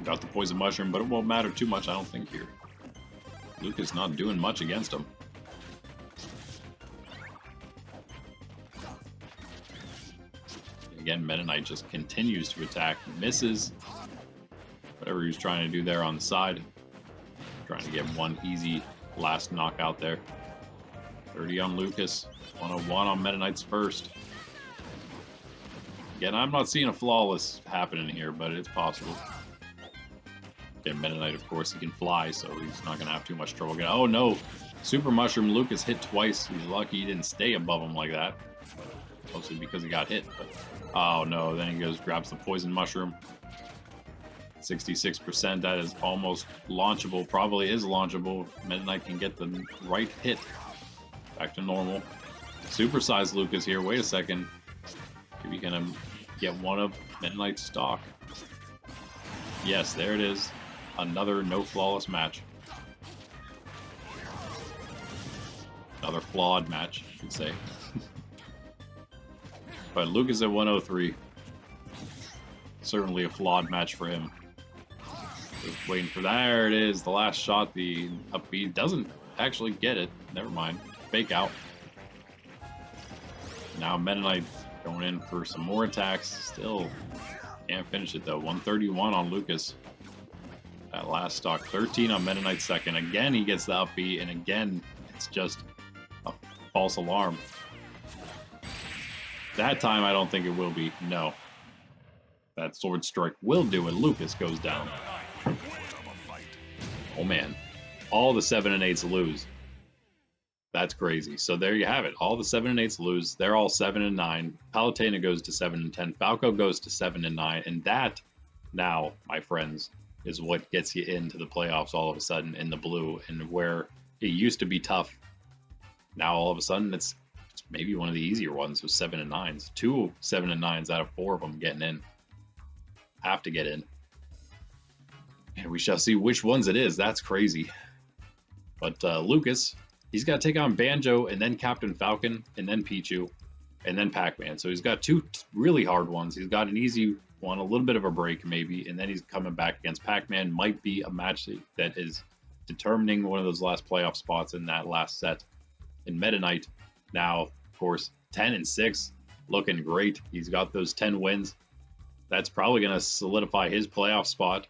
[SPEAKER 1] Got the Poison Mushroom, but it won't matter too much, I don't think, here. Lucas not doing much against him. Again, Meta Knight just continues to attack, misses. Whatever he was trying to do there on the side. Trying to get one easy last knockout there. 30 on Lucas, 101 on Meta Knight's first. Again, I'm not seeing a flawless happening here, but it's possible. Again, Meta Knight, of course, he can fly, so he's not going to have too much trouble. Oh no! Super Mushroom Lucas hit twice. He's lucky he didn't stay above him like that. Mostly because he got hit, but oh no, then he goes, grabs the Poison Mushroom. 66%, that is almost launchable, probably is launchable. Meta Knight can get the right hit. Back to normal. Supersized Lucas here. Wait a second. Maybe gonna get one of Meta Knight's stock. Yes, there it is. Another no flawless match. Another flawed match, you could say. But Lucas at 103. Certainly a flawed match for him. Just waiting for that. There it is. The last shot, the up B doesn't actually get it. Never mind. Fake out. Now Meta Knight going in for some more attacks. Still can't finish it though. 131 on Lucas. That last stock. 13 on Meta Knight's second. Again, he gets the up B, and again, it's just a false alarm. That time, I don't think it will be. No. That Sword Strike will do it. Lucas goes down. Oh man. All the 7 and 8s lose. That's crazy. So there you have it. All the 7 and 8s lose. They're all 7 and 9. Palutena goes to 7 and 10. Falco goes to 7 and 9. And that, now, my friends, is what gets you into the playoffs all of a sudden in the blue. And where it used to be tough, now all of a sudden it's maybe one of the easier ones with 7 and 9s. 2 7 and 9s out of 4 of them getting in. Have to get in. And we shall see which ones it is. That's crazy. But Lucas, he's got to take on Banjo and then Captain Falcon and then Pichu and then Pacman. So he's got 2 really hard ones. He's got an easy one, a little bit of a break maybe, and then he's coming back against Pacman. Might be a match that is determining one of those last playoff spots in that last set. In Meta Knight, now, of course, 10 and 6, looking great. He's got those 10 wins. That's probably going to solidify his playoff spot.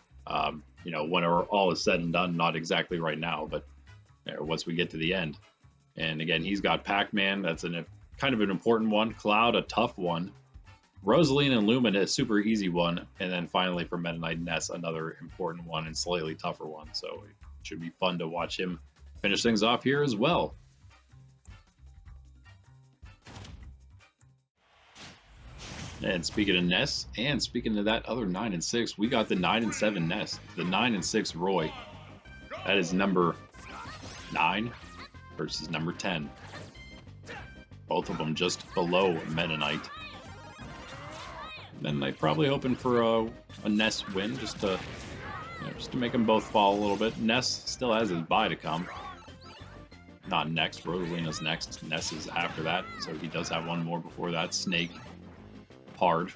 [SPEAKER 1] You know, when all is said and done, not exactly right now, but once we get to the end. And again, he's got Pacman. That's kind of an important one. Cloud, a tough one. Rosalina and Lumen, a super easy one. And then finally for Meta Knight, Ness, another important one and slightly tougher one. So it should be fun to watch him finish things off here as well. And speaking of Ness, and speaking of that other 9 and 6, we got the 9 and 7 Ness, the 9 and 6 Roy. That is number 9 versus number 10. Both of them just below Meta Knight. Then they probably hoping for a Ness win, just to make them both fall a little bit. Ness still has his bye to come. Not next. Rosalina's next. Ness is after that, so he does have one more before that. Snake. Hard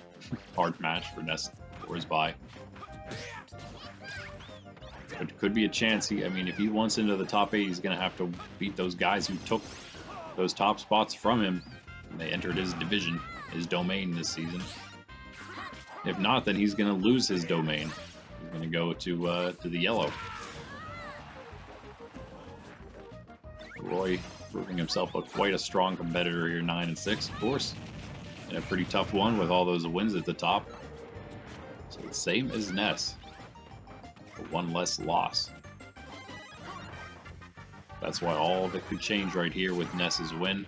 [SPEAKER 1] match for Ness for his bye. But could be a chance. I mean, if he wants into the top 8, he's going to have to beat those guys who took those top spots from him. And they entered his division, his domain this season. If not, then he's going to lose his domain. He's going to go to the yellow. Roy proving himself quite a strong competitor here, 9 and 6, of course. And a pretty tough one with all those wins at the top. So the same as Ness. But one less loss. That's why all of it could change right here with Ness's win.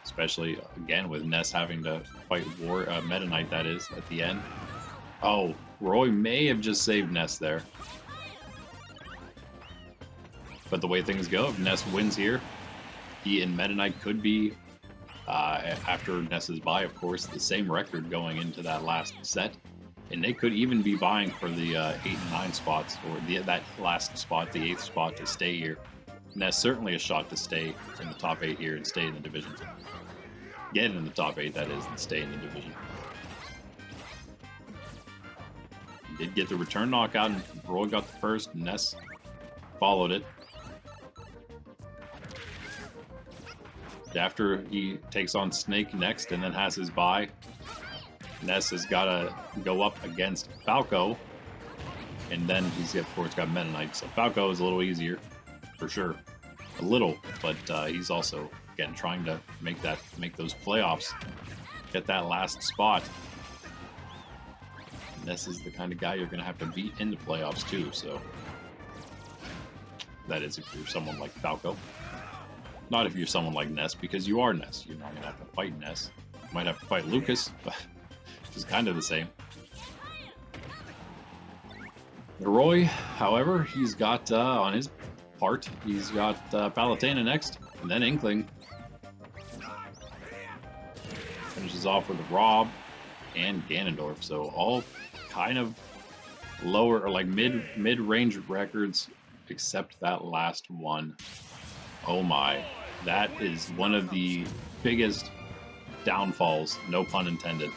[SPEAKER 1] Especially, again, with Ness having to fight Meta Knight, that is, at the end. Oh, Roy may have just saved Ness there. But the way things go, if Ness wins here, he and Meta Knight could be, after Ness's bye, of course, the same record going into that last set. And they could even be vying for the 8 and 9 spots, or that last spot, the 8th spot, to stay here. Ness certainly a shot to stay in the top 8 here and stay in the division. Get in the top 8, that is, and stay in the division. He did get the return knockout, and Roy got the first, and Ness followed it. After he takes on Snake next and then has his bye, Ness has got to go up against Falco, and then he's of course got Meta Knight. So Falco is a little easier, for sure, a little, but he's also again trying to make those playoffs, get that last spot. Ness is the kind of guy you're going to have to beat in the playoffs too. So that is if you're someone like Falco. Not if you're someone like Ness, because you are Ness. You're not going to have to fight Ness. You might have to fight Lucas, but which is kind of the same. Roy, however, he's got, on his part, he's got Palutena next, and then Inkling. Finishes off with Rob and Ganondorf, so all kind of lower, or like mid-range records, except that last one. Oh my, that is one of the biggest downfalls, no pun intended,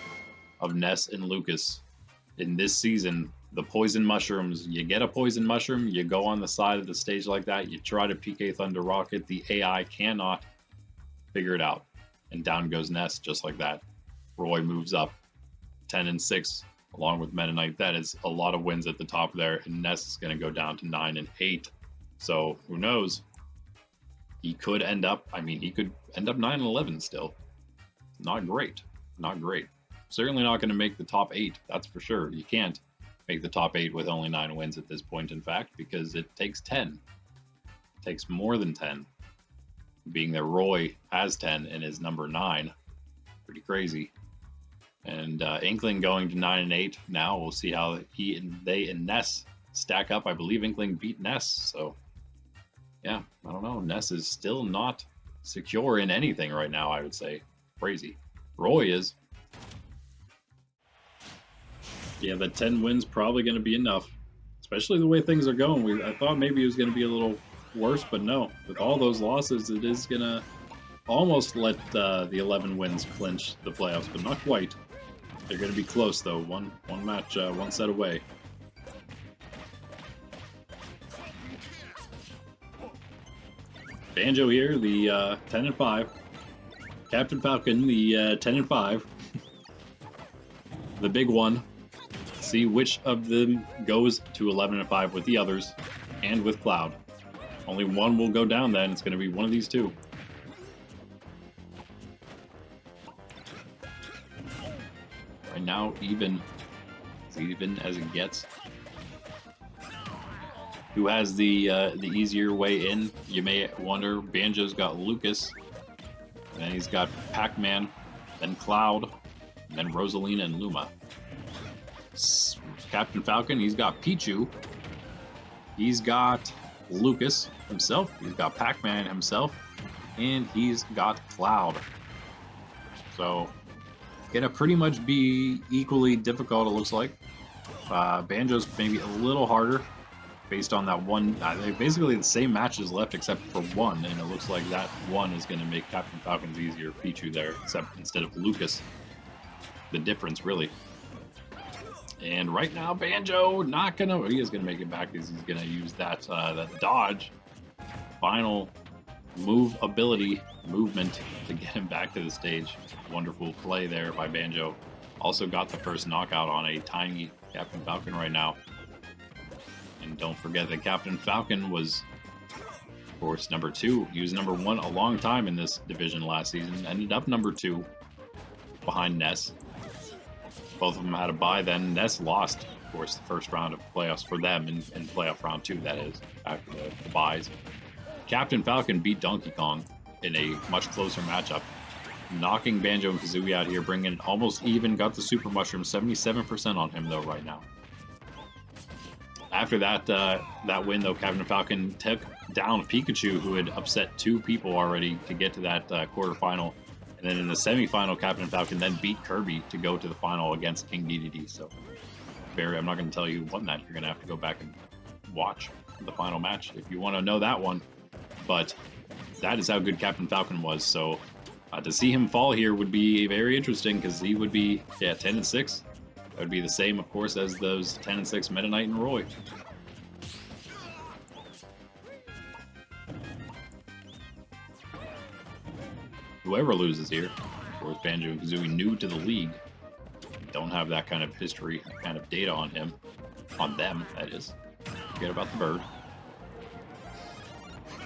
[SPEAKER 1] of Ness and Lucas in this season. The poison mushrooms, you get a poison mushroom, you go on the side of the stage like that, you try to PK Thunder Rocket, the AI cannot figure it out, and down goes Ness just like that. Roy moves up 10 and 6 along with Meta Knight. That is a lot of wins at the top there, and Ness is going to go down to 9 and 8. So who knows? He could end up, he could end up 9 and 11 still. Not great. Not great. Certainly not going to make the top 8, that's for sure. You can't make the top 8 with only 9 wins at this point, in fact, because it takes 10. takes more than 10. Being that Roy has 10 and is number 9. Pretty crazy. And Inkling going to 9 and 8 now. We'll see how they and Ness stack up. I believe Inkling beat Ness, so yeah, I don't know. Ness is still not secure in anything right now, I would say. Crazy. Roy is. Yeah, the 10 wins probably going to be enough, especially the way things are going. I thought maybe it was going to be a little worse, but no. With all those losses, it is going to almost let the 11 wins clinch the playoffs, but not quite. They're going to be close, though. One match, one set away. Banjo here, the 10 and 5. Captain Falcon, the 10 and 5. The big one. See which of them goes to 11 and 5 with the others, and with Cloud. Only one will go down then. It's going to be one of these two. Right now, even. It's even as it gets. Who has the easier way in? You may wonder. Banjo's got Lucas. And then he's got Pacman. Then Cloud. And then Rosalina and Luma. Captain Falcon, he's got Pichu. He's got Lucas himself. He's got Pacman himself. And he's got Cloud. So, gonna pretty much be equally difficult, it looks like. Banjo's maybe a little harder based on that one. Basically the same matches left except for one, and it looks like that one is going to make Captain Falcon's easier. Pichu there, except instead of Lucas. The difference, really. And right now, Banjo not gonna. He is gonna make it back because he's gonna use that dodge, final movement to get him back to the stage. Wonderful play there by Banjo. Also got the first knockout on a tiny Captain Falcon right now. And don't forget that Captain Falcon was, of course, number 2. He was number 1 a long time in this division last season. Ended up number 2 behind Ness. Both of them had a bye then. Ness lost, of course, the first round of playoffs for them in playoff round 2, that is, after the byes. Captain Falcon beat Donkey Kong in a much closer matchup, knocking Banjo and Kazooie out here, bringing it almost even. Got the Super Mushroom, 77% on him, though, right now. After that win, though, Captain Falcon took down Pikachu, who had upset 2 people already to get to that quarterfinal. And then in the semifinal, Captain Falcon then beat Kirby to go to the final against King DDD. So, I'm not going to tell you who won that. You're going to have to go back and watch the final match if you want to know that one. But that is how good Captain Falcon was. So, to see him fall here would be very interesting because he would be, 10 and 6. That would be the same, of course, as those 10 and 6 Meta Knight and Roy. Whoever loses here, of course, Banjo and Kazooie new to the league, don't have that kind of history, that kind of data on him, on them, that is. Forget about the bird.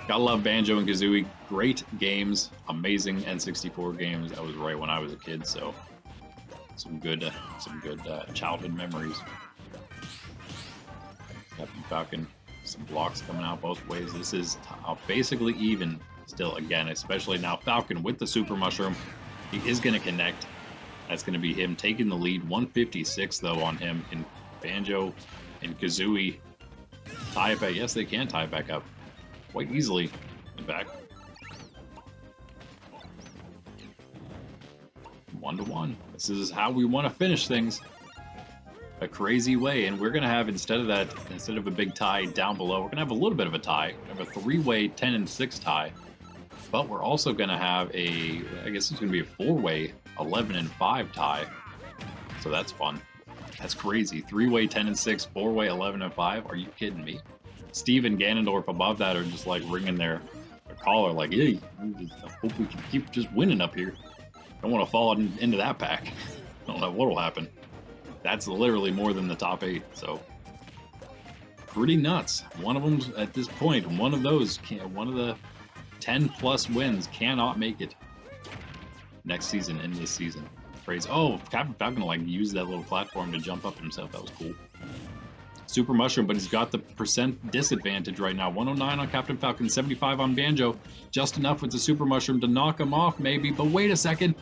[SPEAKER 1] Gotta love Banjo and Kazooie. Great games, amazing N64 games. That was right when I was a kid, so some good childhood memories. Captain Falcon, some blocks coming out both ways. This is basically even still, again, especially now Falcon with the Super Mushroom. He is going to connect. That's going to be him taking the lead. 156, though, on him. And Banjo and Kazooie tie it back. Yes, they can tie it back up quite easily, in fact. 1-1. This is how we want to finish things. A crazy way. And we're going to have, instead of a big tie down below, we're going to have a little bit of a tie. We have a 3-way 10 and 6 tie. But we're also going to have I guess it's going to be a 4-way 11 and 5 tie. So that's fun. That's crazy. 3-way 10 and 6, 4-way 11 and 5. Are you kidding me? Steve and Ganondorf above that are just like ringing their collar like, hey, I hope we can keep just winning up here. Don't want to fall into that pack. Don't know what will happen. That's literally more than the top 8. So pretty nuts. One of them at this point, one of the 10 plus wins cannot make it next season in this season. Crazy. Oh, Captain Falcon like used that little platform to jump up himself. That was cool. Super Mushroom, but he's got the percent disadvantage right now. 109 on Captain Falcon, 75 on Banjo. Just enough with the Super Mushroom to knock him off, maybe. But wait a second.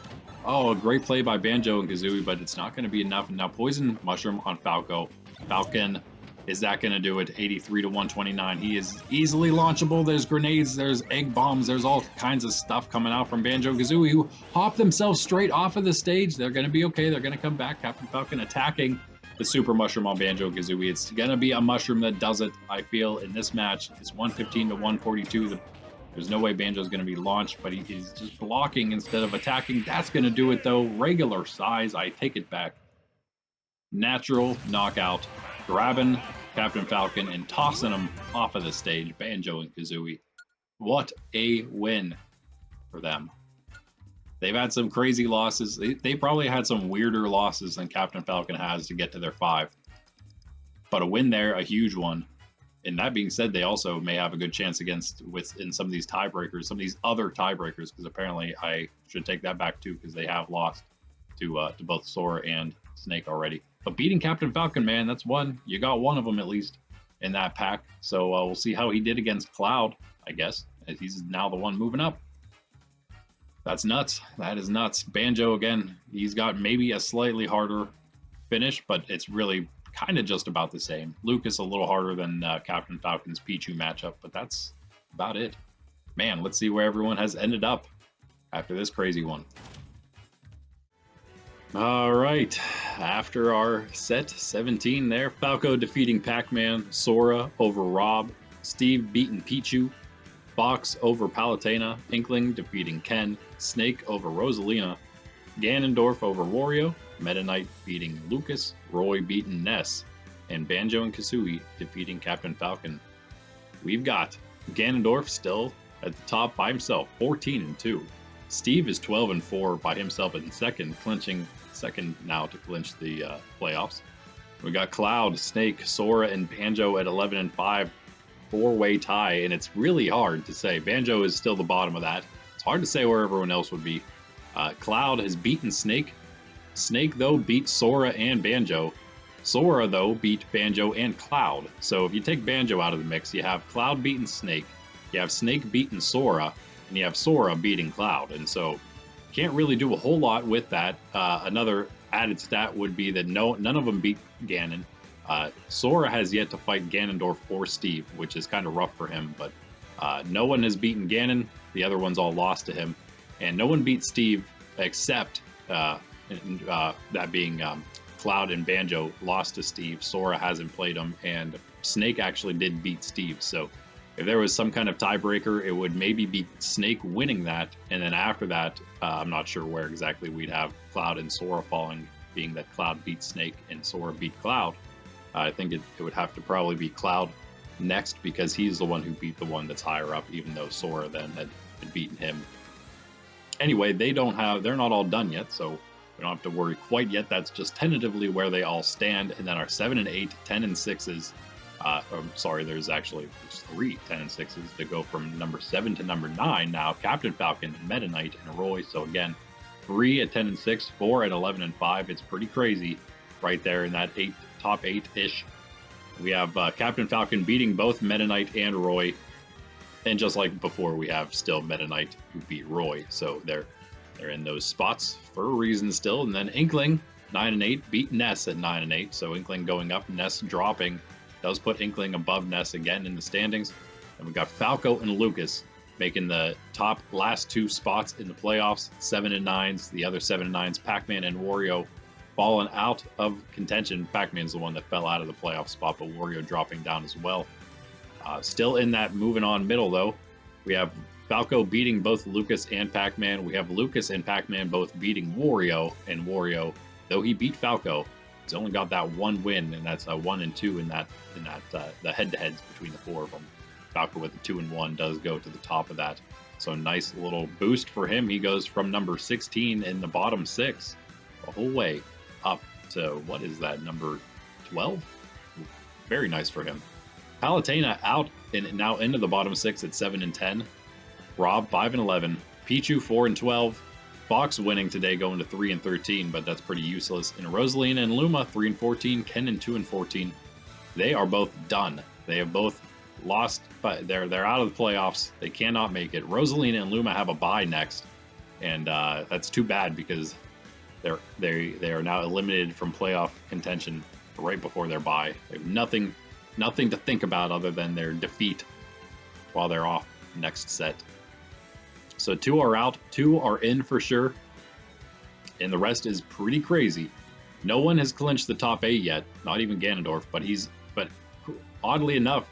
[SPEAKER 1] Oh, a great play by Banjo and Kazooie, but it's not going to be enough. And now Poison Mushroom on Falco. Falcon, is that going to do it? 83 to 129. He is easily launchable. There's grenades, there's egg bombs, there's all kinds of stuff coming out from Banjo and Kazooie, who hop themselves straight off of the stage. They're going to be okay. They're going to come back. Captain Falcon attacking the Super Mushroom on Banjo and Kazooie. It's going to be a mushroom that does it, I feel, in this match. It's 115 to 142. There's no way Banjo's going to be launched, but he's just blocking instead of attacking. That's going to do it, though. Regular size. I take it back. Natural knockout. Grabbing Captain Falcon and tossing him off of the stage. Banjo and Kazooie. What a win for them. They've had some crazy losses. They probably had some weirder losses than Captain Falcon has to get to their 5. But a win there, a huge one. And that being said, they also may have a good chance in some of these tiebreakers, some of these other tiebreakers, because apparently I should take that back too, because they have lost to both Sora and Snake already. But beating Captain Falcon, man, that's one. You got one of them at least in that pack. So we'll see how he did against Cloud, I guess. He's now the one moving up. That's nuts. That is nuts. Banjo, again, he's got maybe a slightly harder finish, but it's really kind of just about the same. Lucas a little harder than Captain Falcon's Pichu matchup, but that's about it. Man, let's see where everyone has ended up after this crazy one. All right, after our set 17 there, Falco defeating Pacman, Sora over Rob, Steve beating Pichu, Fox over Palutena, Inkling defeating Ken, Snake over Rosalina, Ganondorf over Wario, Meta Knight beating Lucas, Roy beating Ness, and Banjo and Kazooie defeating Captain Falcon. We've got Ganondorf still at the top by himself, 14-2. Steve is 12-4 by himself in second, clinching second now to clinch the playoffs. We got Cloud, Snake, Sora, and Banjo at 11-5. 4-way tie, and it's really hard to say. Banjo is still the bottom of that. It's hard to say where everyone else would be. Cloud has beaten Snake. Snake, though, beat Sora and Banjo. Sora, though, beat Banjo and Cloud. So if you take Banjo out of the mix, you have Cloud beating Snake, you have Snake beating Sora, and you have Sora beating Cloud. And so can't really do a whole lot with that. Another added stat would be that none of them beat Ganon. Sora has yet to fight Ganondorf or Steve, which is kind of rough for him, but no one has beaten Ganon. The other ones all lost to him. And no one beat Steve except that being Cloud and Banjo lost to Steve. Sora hasn't played him, and Snake actually did beat Steve. So if there was some kind of tiebreaker, it would maybe be Snake winning that, and then after that, I'm not sure where exactly we'd have Cloud and Sora falling, being that Cloud beat Snake and Sora beat Cloud. I think it would have to probably be Cloud next, because he's the one who beat the one that's higher up, even though Sora then had beaten him. Anyway, they're not all done yet, so we don't have to worry quite yet. That's just tentatively where they all stand. And then our 7-8, 10-6s. There's 3 10-6s to go from number 7 to number 9 now. Captain Falcon, Meta Knight, and Roy. So again, 3 at 10-6, 4 at 11-5. It's pretty crazy right there in that top 8-ish. We have Captain Falcon beating both Meta Knight and Roy. And just like before, we have still Meta Knight who beat Roy. So they're in those spots for a reason still. And then Inkling, 9-8, beat Ness at 9-8. So Inkling going up, Ness dropping. Does put Inkling above Ness again in the standings. And we got Falco and Lucas making the top last 2 spots in the playoffs, 7-9s. The other 7-9s, Pacman and Wario, fallen out of contention. Pacman's the one that fell out of the playoff spot, but Wario dropping down as well. Still in that moving on middle, though, we have Falco beating both Lucas and Pacman. We have Lucas and Pacman both beating Wario, and Wario, though he beat Falco, he's only got that one win, and that's a 1 and 2 in that the head-to-heads between the 4 of them. Falco with the 2 and 1 does go to the top of that. So nice little boost for him. He goes from number 16 in the bottom 6 the whole way up to, what is that, number 12? Very nice for him. Palutena out and now into the bottom 6 at 7 and 10. Rob 5 and 11. Pichu 4 and 12. Fox winning today, going to 3 and 13, but that's pretty useless. And Rosalina and Luma 3 and 14. Ken and 2 and 14. they are both done. They have both lost, but they're out of the playoffs. They cannot make it. Rosalina and Luma have a bye next, and that's too bad because they are now eliminated from playoff contention right before their bye. They have nothing to think about other than their defeat while they're off next set. So 2 are out, 2 are in for sure, and the rest is pretty crazy. No one has clinched the top 8 yet, not even Ganondorf, but oddly enough,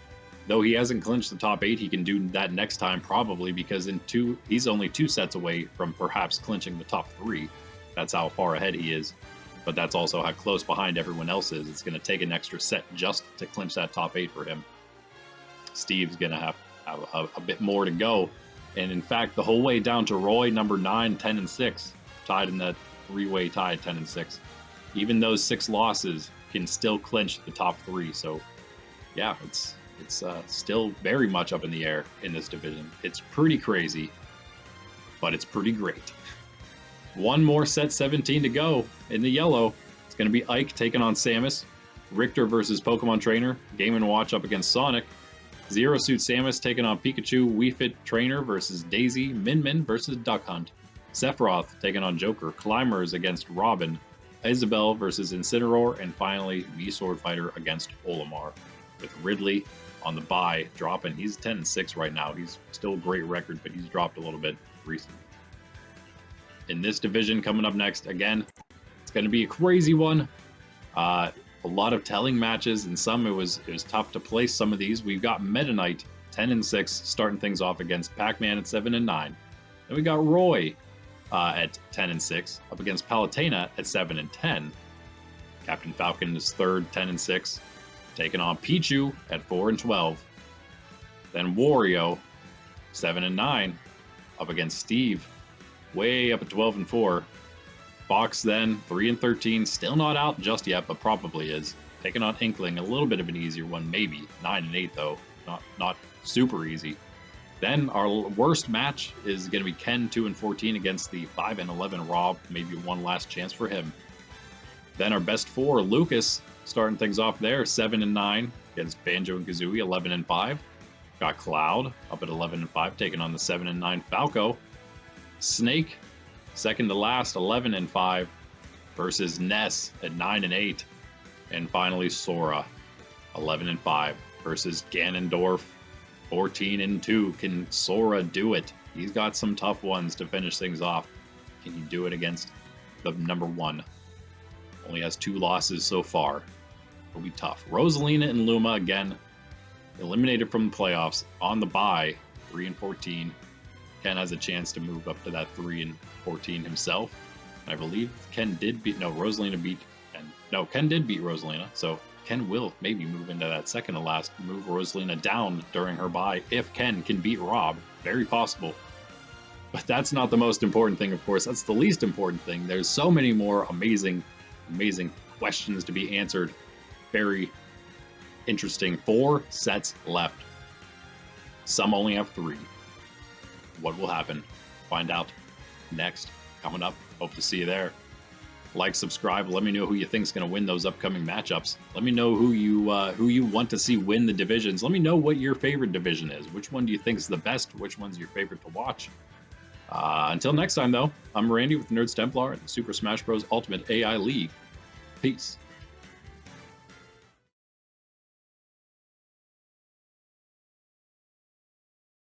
[SPEAKER 1] though he hasn't clinched the top 8, he can do that next time probably because he's only 2 sets away from perhaps clinching the top 3. That's how far ahead he is, but that's also how close behind everyone else is. It's going to take an extra set just to clinch that top 8 for him. Steve's going to have a bit more to go, and in fact, the whole way down to Roy, number 9, 10, and 6, tied in that 3-way tie, 10 and 6. Even those 6 losses can still clinch the top 3. So, yeah, it's still very much up in the air in this division. It's pretty crazy, but it's pretty great. One more set 17 to go in the yellow. It's going to be Ike taking on Samus. Richter versus Pokemon Trainer. Game & Watch up against Sonic. Zero Suit Samus taking on Pikachu. Wii Fit Trainer versus Daisy. Min Min versus Duck Hunt. Sephiroth taking on Joker. Climbers against Robin. Isabelle versus Incineroar. And finally, the Sword Fighter against Olimar. With Ridley on the bye, dropping. He's 10 and 6 right now. He's still a great record, but he's dropped a little bit recently. In this division coming up next, again, it's going to be a crazy one. A lot of telling matches, and some it was tough to place some of these. We've got Meta Knight 10 and 6 starting things off against Pacman at 7 and 9. Then we got Roy at 10 and 6 up against Palutena at 7 and 10. Captain Falcon is third, 10 and 6, taking on Pichu at 4 and 12. Then Wario 7 and 9 up against Steve, way up at 12 and 4. Fox then 3 and 13, still not out just yet, but probably is. Taking on Inkling, a little bit of an easier one, maybe 9 and 8 though, not super easy. Then our worst match is going to be Ken 2 and 14 against the 5 and 11 Rob, maybe one last chance for him. Then our best 4, Lucas, starting things off there, 7 and 9 against Banjo and Kazooie, 11 and 5. Got Cloud up at 11 and 5, taking on the 7 and 9 Falco. Snake, second to last, 11 and 5, versus Ness at 9 and 8. And finally, Sora, 11 and 5, versus Ganondorf, 14 and 2. Can Sora do it? He's got some tough ones to finish things off. Can he do it against the number 1? Only has 2 losses so far. It'll be tough. Rosalina and Luma, again, eliminated from the playoffs on the bye, 3 and 14. Ken has a chance to move up to that 3 and 14 himself. I believe Ken did beat, Rosalina beat, Ken did beat Rosalina, so Ken will maybe move into that second to last, move Rosalina down during her bye if Ken can beat Rob. Very possible. But that's not the most important thing, of course. That's the least important thing. There's so many more amazing questions to be answered. Very interesting. 4 sets left. Some only have 3. What will happen? Find out next. Coming up. Hope to see you there. Like, subscribe. Let me know who you think's going to win those upcoming matchups. Let me know who you want to see win the divisions. Let me know what your favorite division is. Which one do you think is the best? Which one's your favorite to watch? Until next time, though, I'm Randy with Nerds Templar and the Super Smash Bros. Ultimate AI League. Peace.